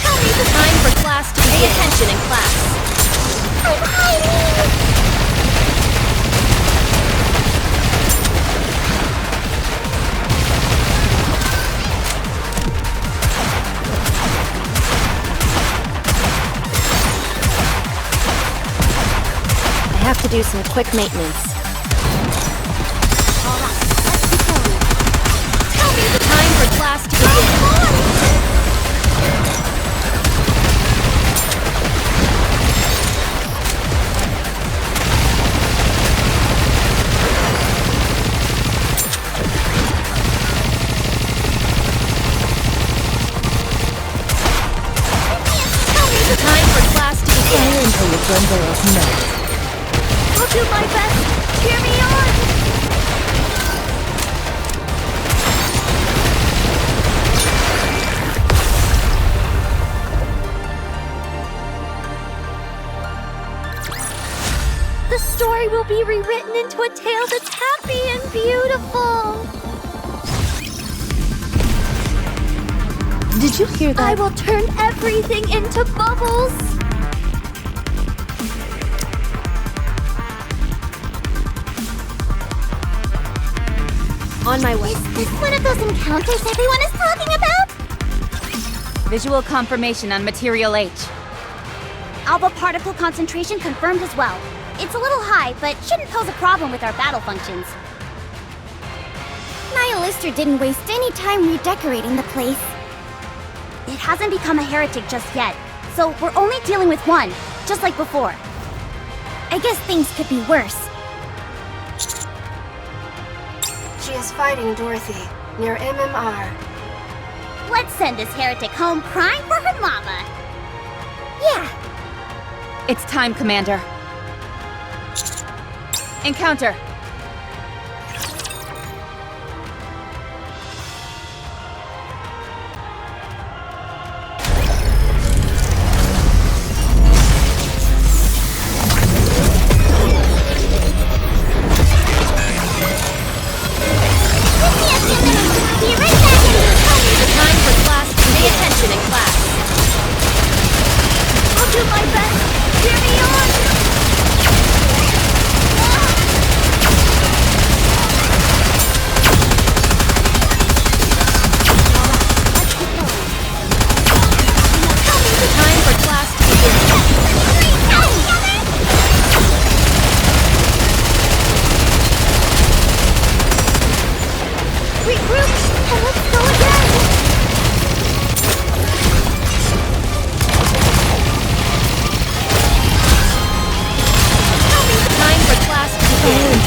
Tell me the time for class to pay attention in class. I'm hiding! I have to do some quick maintenance. Tell me the time for class to begin. I'll do my best. Cheer me on. The story will be rewritten into a tale that's happy and beautiful. Did you hear that? I will turn everything into bubbles. On my way. Is this one of those encounters everyone is talking about? Visual confirmation on Material H. Alpha particle concentration confirmed as well. It's a little high, but shouldn't pose a problem with our battle functions. Nihilister didn't waste any time redecorating the place. It hasn't become a heretic just yet, so we're only dealing with one, just like before. I guess things could be worse. She is fighting Dorothy near MMR. Let's send this heretic home crying for her mama. Yeah. It's time, Commander. Encounter.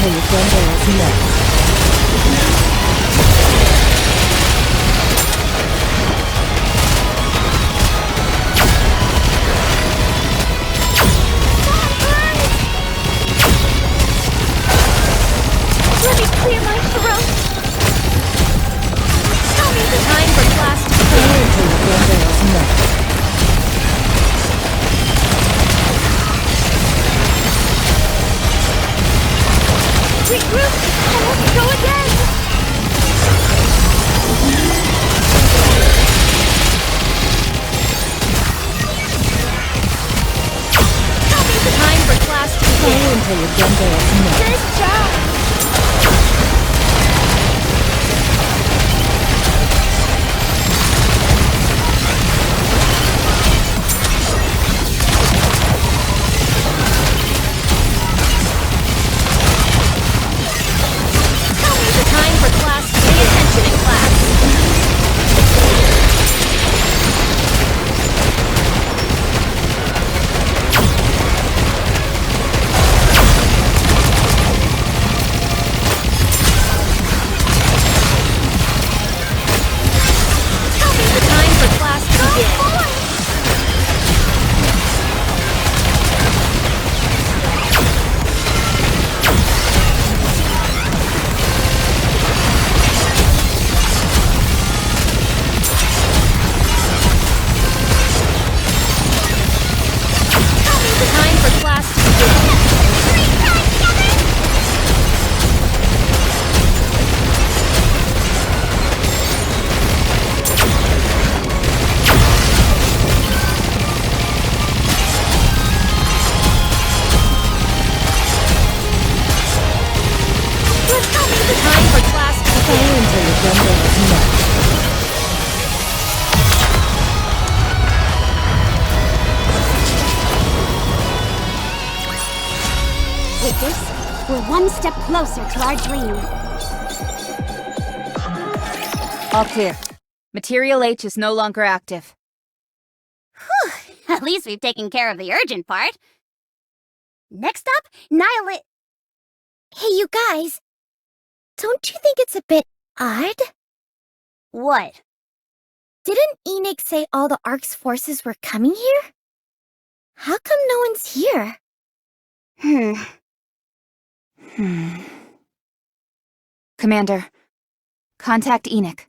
until your Gundar's neck. Let me clear my throat! Tell me the time for class to begin! Until your Gundar's neck. Regroup, and let's go again! Tell me the time for class to begin! Until your Gundar's neck. Good job! Tell me the time for class to pay attention in class. Tell me the time for class to begin. Tell me the time for class to begin. Tell me the time for class to begin. Until your Gundar's neck. With this, we're one step closer to our dream. All clear. Material H is no longer active. At least we've taken care of the urgent part. Next up, Nihilate. Hey, you guys. Don't you think it's a bit odd? What? Didn't Enix say all the Ark's forces were coming here? How come no one's here? Commander, contact Enoch.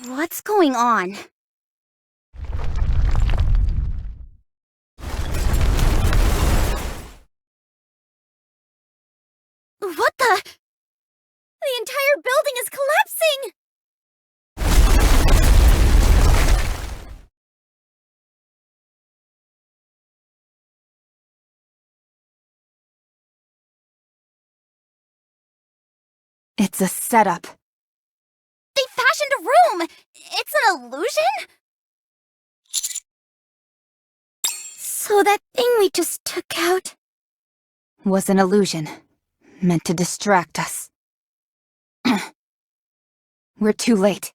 What's going on? What the? The entire building is collapsing! It's a setup. They fashioned a room! It's an illusion? So that thing we just took out... Was an illusion, meant to distract us. We're too late.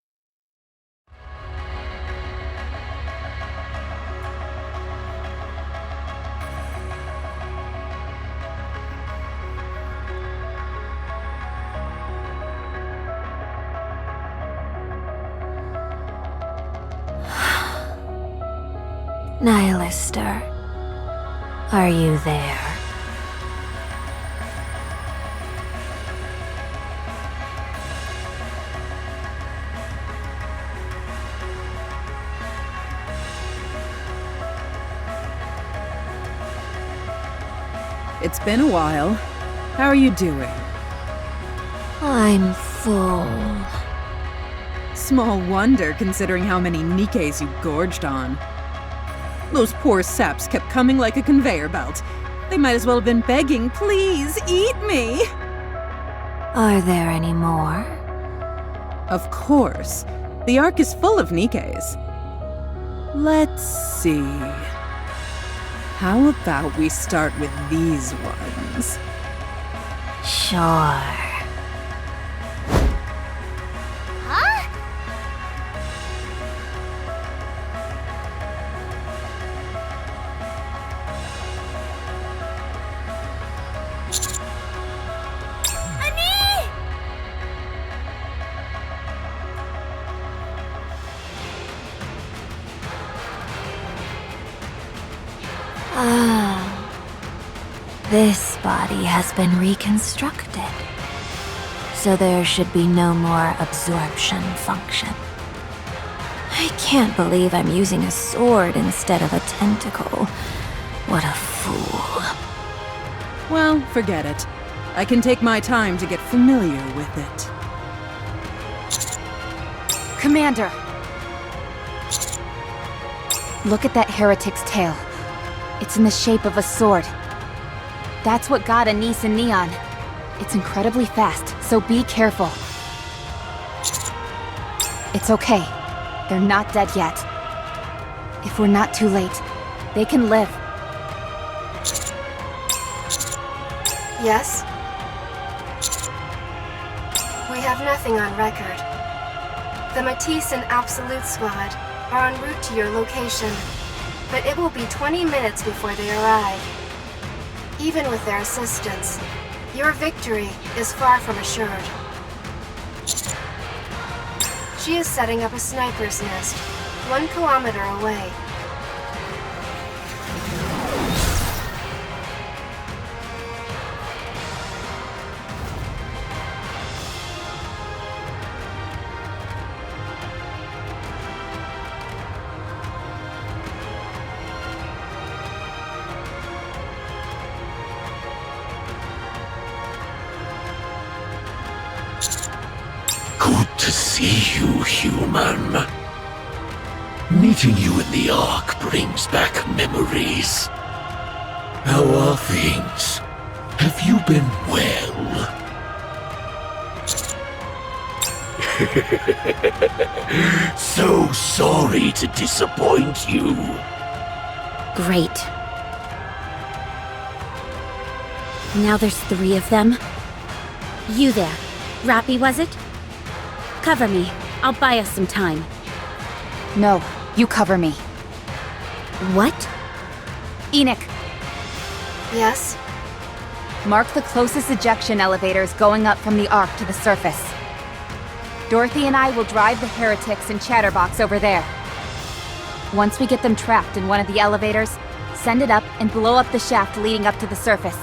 Nihilister, are you there? It's been a while. How are you doing? I'm full. Small wonder, considering how many Nikkes you gorged on. Those poor saps kept coming like a conveyor belt. They might as well have been begging, please, eat me! Are there any more? Of course. The Ark is full of Nikkes. Let's see. How about we start with these ones? Sure. This body has been reconstructed, so there should be no more absorption function. I can't believe I'm using a sword instead of a tentacle. What a fool. Well, forget it. I can take my time to get familiar with it. Commander! Look at that heretic's tail. It's in the shape of a sword. That's what got Anise and Neon. It's incredibly fast, so be careful. It's okay. They're not dead yet. If we're not too late, they can live. Yes? We have nothing on record. The Matisse and Absolute Squad are en route to your location, but it will be 20 minutes before they arrive. Even with their assistance, your victory is far from assured. She is setting up a sniper's nest, 1 kilometer away. Good to see you, human. Meeting you in the Ark brings back memories. How are things? Have you been well? So sorry to disappoint you. Great. Now there's 3 of them. You there. Rappy, was it? Cover me. I'll buy us some time. No, you cover me. What? Enoch, Yes? mark the closest ejection elevators going up from the Ark to the surface. Dorothy and I will drive the heretics and Chatterbox over there. Once we get them trapped in one of the elevators, send it up and blow up the shaft leading up to the surface.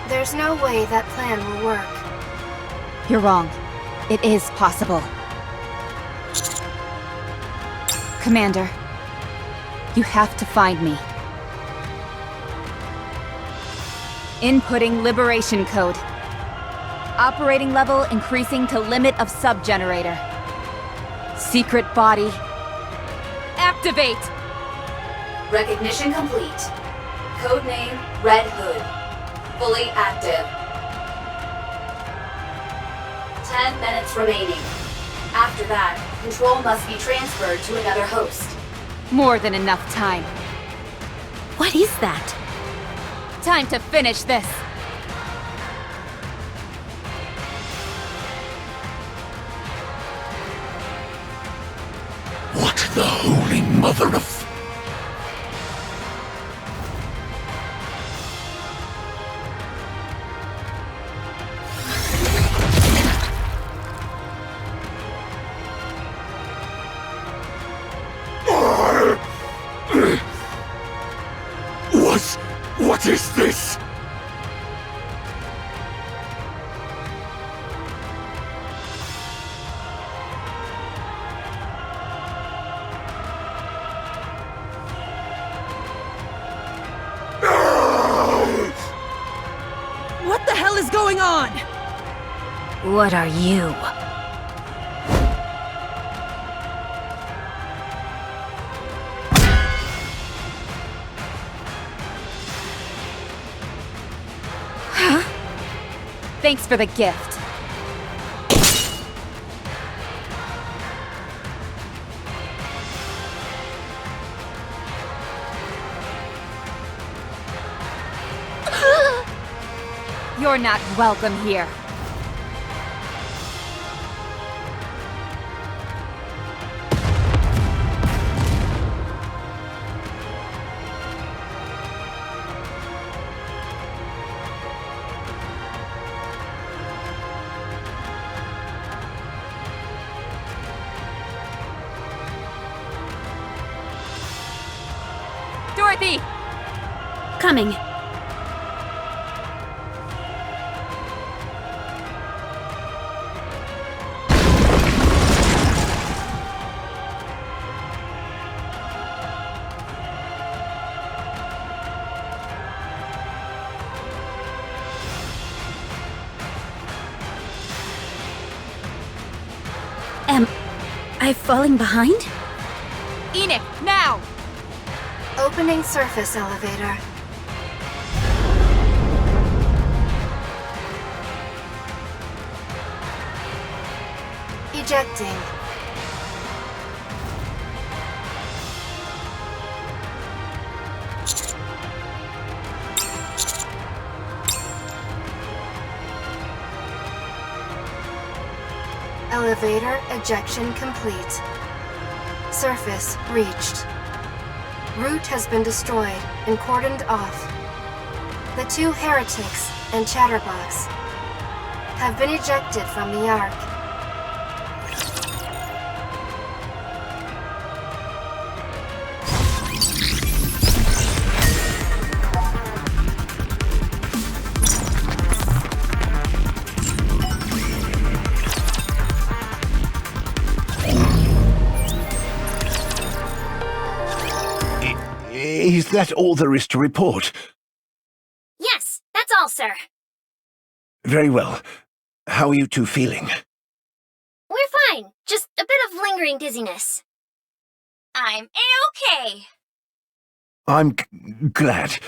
There's no way that plan will work. You're wrong. It is possible. Commander, you have to find me. Inputting liberation code. Operating level increasing to limit of sub-generator. Secret body. Activate! Recognition complete. Codename Red Hood. Fully active. 10 minutes remaining. After that, control must be transferred to another host. More than enough time. What is that? Time to finish this. What the holy mother of... What is this? What the hell is going on? What are you? Thanks for the gift. You're not welcome here. Coming. Am I falling behind? Enoch, now! Opening surface elevator. Ejecting. Elevator ejection complete. Surface reached. Route has been destroyed and cordoned off. The two heretics and Chatterbox have been ejected from the Ark. Is that all there is to report? Yes, that's all, sir. Very well. How are you two feeling? We're fine. Just a bit of lingering dizziness. I'm A-okay. I'm glad.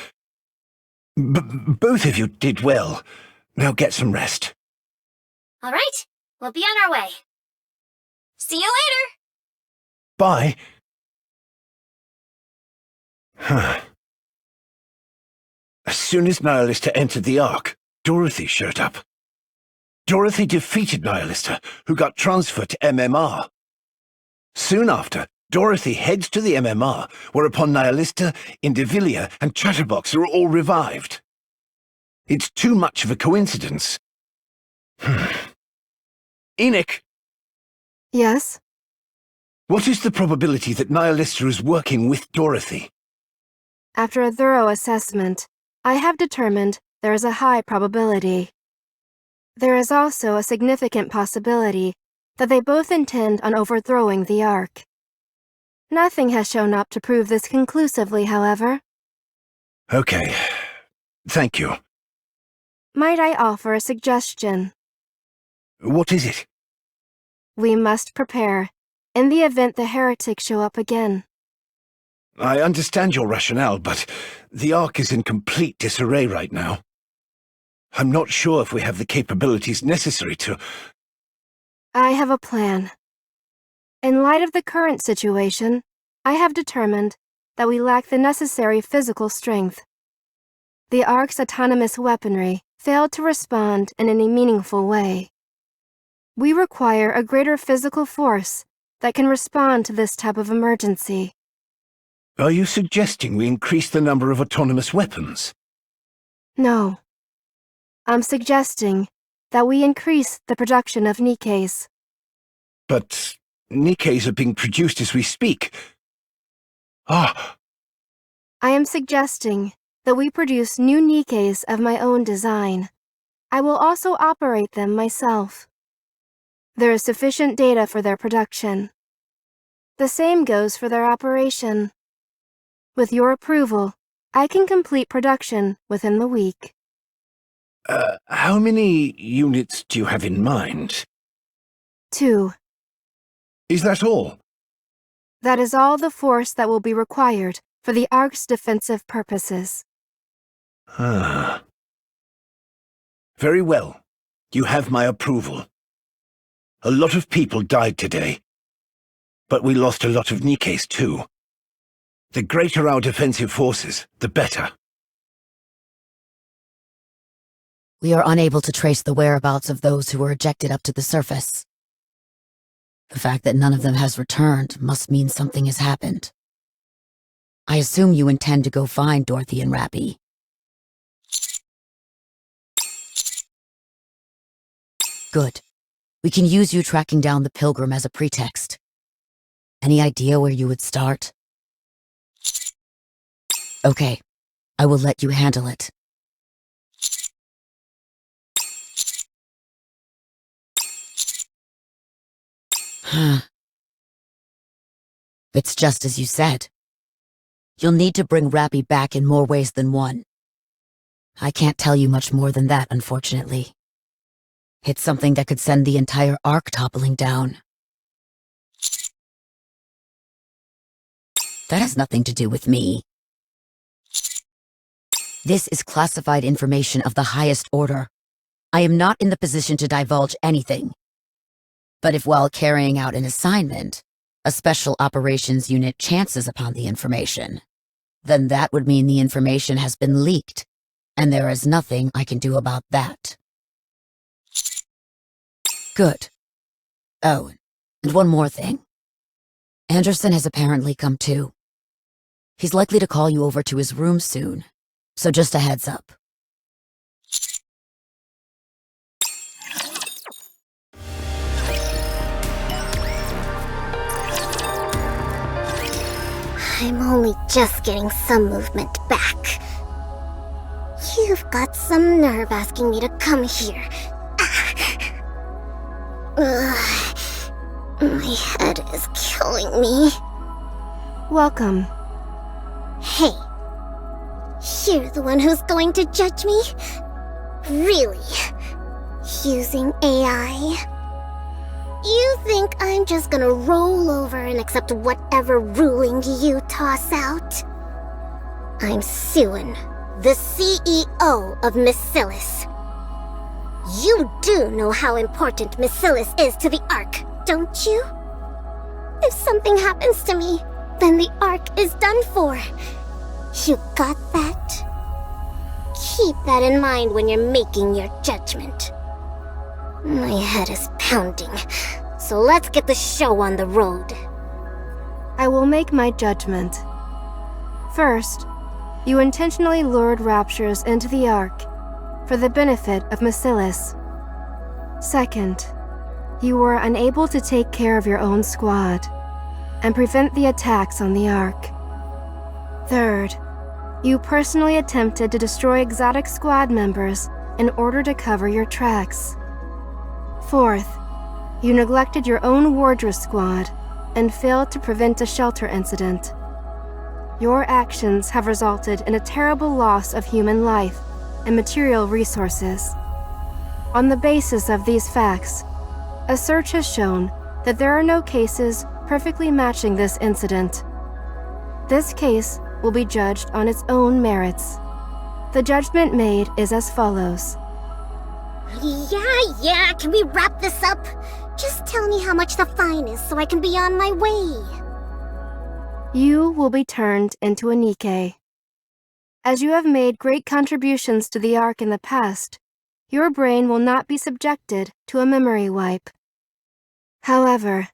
Both of you did well. Now get some rest. All right, we'll be on our way. See you later. Bye. Huh. As soon as Nihilista entered the Ark, Dorothy showed up. Dorothy defeated Nihilista, who got transferred to MMR. Soon after, Dorothy heads to the MMR, whereupon Nihilista, Indivilia, and Chatterbox are all revived. It's too much of a coincidence. Enoch! Yes? What is the probability that Nihilista is working with Dorothy? After a thorough assessment, I have determined there is a high probability. There is also a significant possibility that they both intend on overthrowing the Ark. Nothing has shown up to prove this conclusively, however. Okay. Thank you. Might I offer a suggestion? What is it? We must prepare, in the event the heretics show up again. I understand your rationale, but the Ark is in complete disarray right now. I'm not sure if we have the capabilities necessary to... I have a plan. In light of the current situation, I have determined that we lack the necessary physical strength. The Ark's autonomous weaponry failed to respond in any meaningful way. We require a greater physical force that can respond to this type of emergency. Are you suggesting we increase the number of autonomous weapons? No. I'm suggesting that we increase the production of Nikkes. But Nikkes are being produced as we speak. Ah! I am suggesting that we produce new Nikkes of my own design. I will also operate them myself. There is sufficient data for their production. The same goes for their operation. With your approval, I can complete production within the week. How many units do you have in mind? 2. Is that all? That is all the force that will be required for the Ark's defensive purposes. Ah. Very well. You have my approval. A lot of people died today. But we lost a lot of Nikkes too. The greater our defensive forces, the better. We are unable to trace the whereabouts of those who were ejected up to the surface. The fact that none of them has returned must mean something has happened. I assume you intend to go find Dorothy and Rappy. Good. We can use you tracking down the Pilgrim as a pretext. Any idea where you would start? Okay, I will let you handle it. It's just as you said. You'll need to bring Rappy back in more ways than one. I can't tell you much more than that, unfortunately. It's something that could send the entire Ark toppling down. That has nothing to do with me. This is classified information of the highest order. I am not in the position to divulge anything. But if while carrying out an assignment, a special operations unit chances upon the information, then that would mean the information has been leaked, and there is nothing I can do about that. Good. Oh, and one more thing. Anderson has apparently come to. He's likely to call you over to his room soon, so just a heads up. I'm only just getting some movement back. You've got some nerve asking me to come here. My head is killing me. Welcome. Hey, you're the one who's going to judge me? Really? Using AI? You think I'm just gonna roll over and accept whatever ruling you toss out? I'm Suin, the CEO of Miscellus. You do know how important Miscellus is to the Ark, don't you? If something happens to me, then the Ark is done for. You got that? Keep that in mind when you're making your judgment. My head is pounding, so let's get the show on the road. I will make my judgment. First, you intentionally lured Raptures into the Ark for the benefit of Miscellus. Second, you were unable to take care of your own squad and prevent the attacks on the Ark. Third, you personally attempted to destroy exotic squad members in order to cover your tracks. Fourth, you neglected your own wardress squad and failed to prevent a shelter incident. Your actions have resulted in a terrible loss of human life and material resources. On the basis of these facts, a search has shown that there are no cases perfectly matching this incident. This case will be judged on its own merits. The judgment made is as follows. Yeah, can we wrap this up? Just tell me how much the fine is so I can be on my way. You will be turned into a Nikke. As you have made great contributions to the Ark in the past, your brain will not be subjected to a memory wipe. However,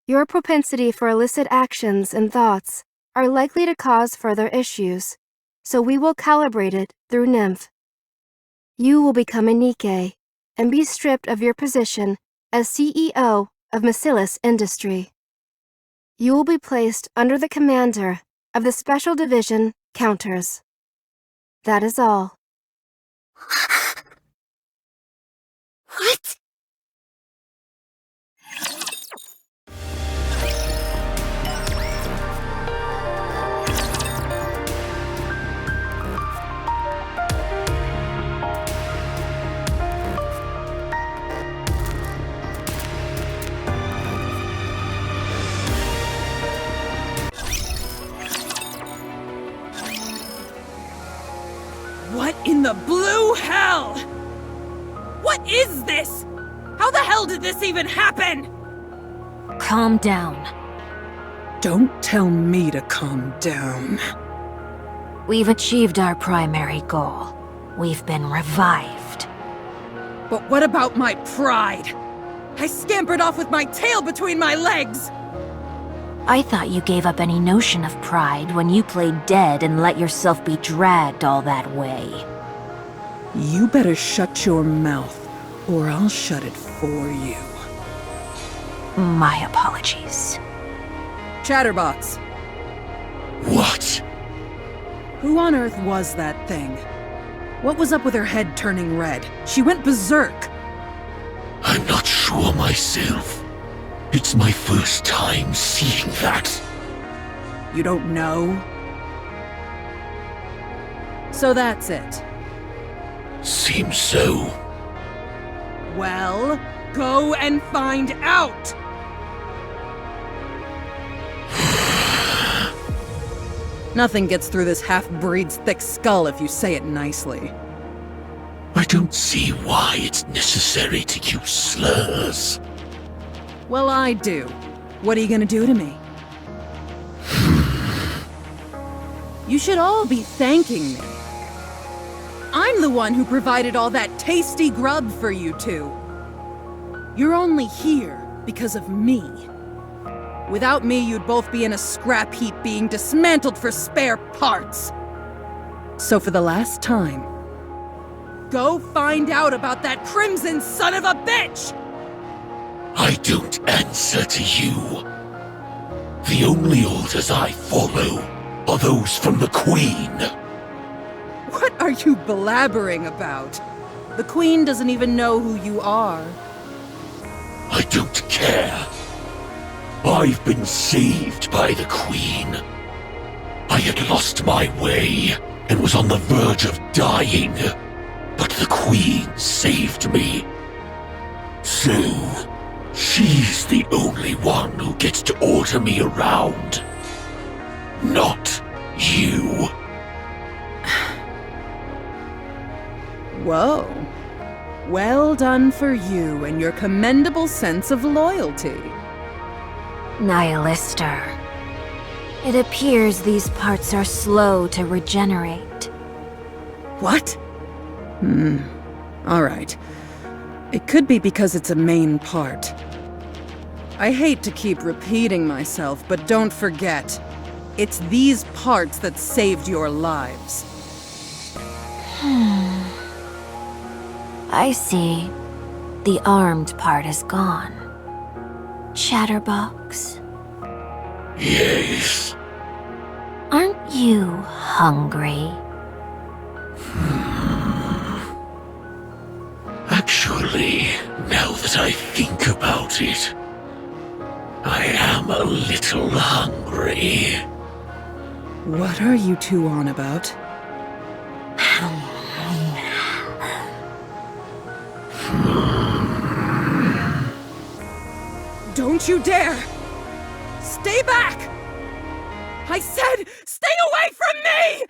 your propensity for illicit actions and thoughts are likely to cause further issues, so we will calibrate it through Nymph. You will become a Nikke and be stripped of your position as CEO of Miscellus Industry. You will be placed under the commander of the Special Division Counters. That is all. What? What in the blue hell? What is this? How the hell did this even happen? Calm down. Don't tell me to calm down. We've achieved our primary goal. We've been revived. But what about my pride? I scampered off with my tail between my legs! I thought you gave up any notion of pride when you played dead and let yourself be dragged all that way. You better shut your mouth, or I'll shut it for you. My apologies. Chatterbox. What? Who on earth was that thing? What was up with her head turning red? She went berserk. I'm not sure myself. It's my first time seeing that. You don't know? So that's it. Seems so. Well, go and find out! Nothing gets through this half-breed's thick skull if you say it nicely. I don't see why it's necessary to use slurs. Well, I do. What are you gonna do to me? You should all be thanking me. I'm the one who provided all that tasty grub for you two. You're only here because of me. Without me, you'd both be in a scrap heap being dismantled for spare parts. So for the last time, go find out about that crimson son of a bitch! I don't answer to you. The only orders I follow are those from the Queen. What are you blabbering about? The Queen doesn't even know who you are. I don't care. I've been saved by the Queen. I had lost my way and was on the verge of dying, but the Queen saved me. So, she's the only one who gets to order me around. Not you. Whoa. Well done for you and your commendable sense of loyalty. Nihilister. It appears these parts are slow to regenerate. What? Alright. It could be because it's a main part. I hate to keep repeating myself, but don't forget, it's these parts that saved your lives. I see. The armed part is gone. Chatterbox? Yes. Aren't you hungry? Actually, now that I think about it, I am a little hungry. What are you two on about? Don't you dare! Stay back! I said, stay away from me!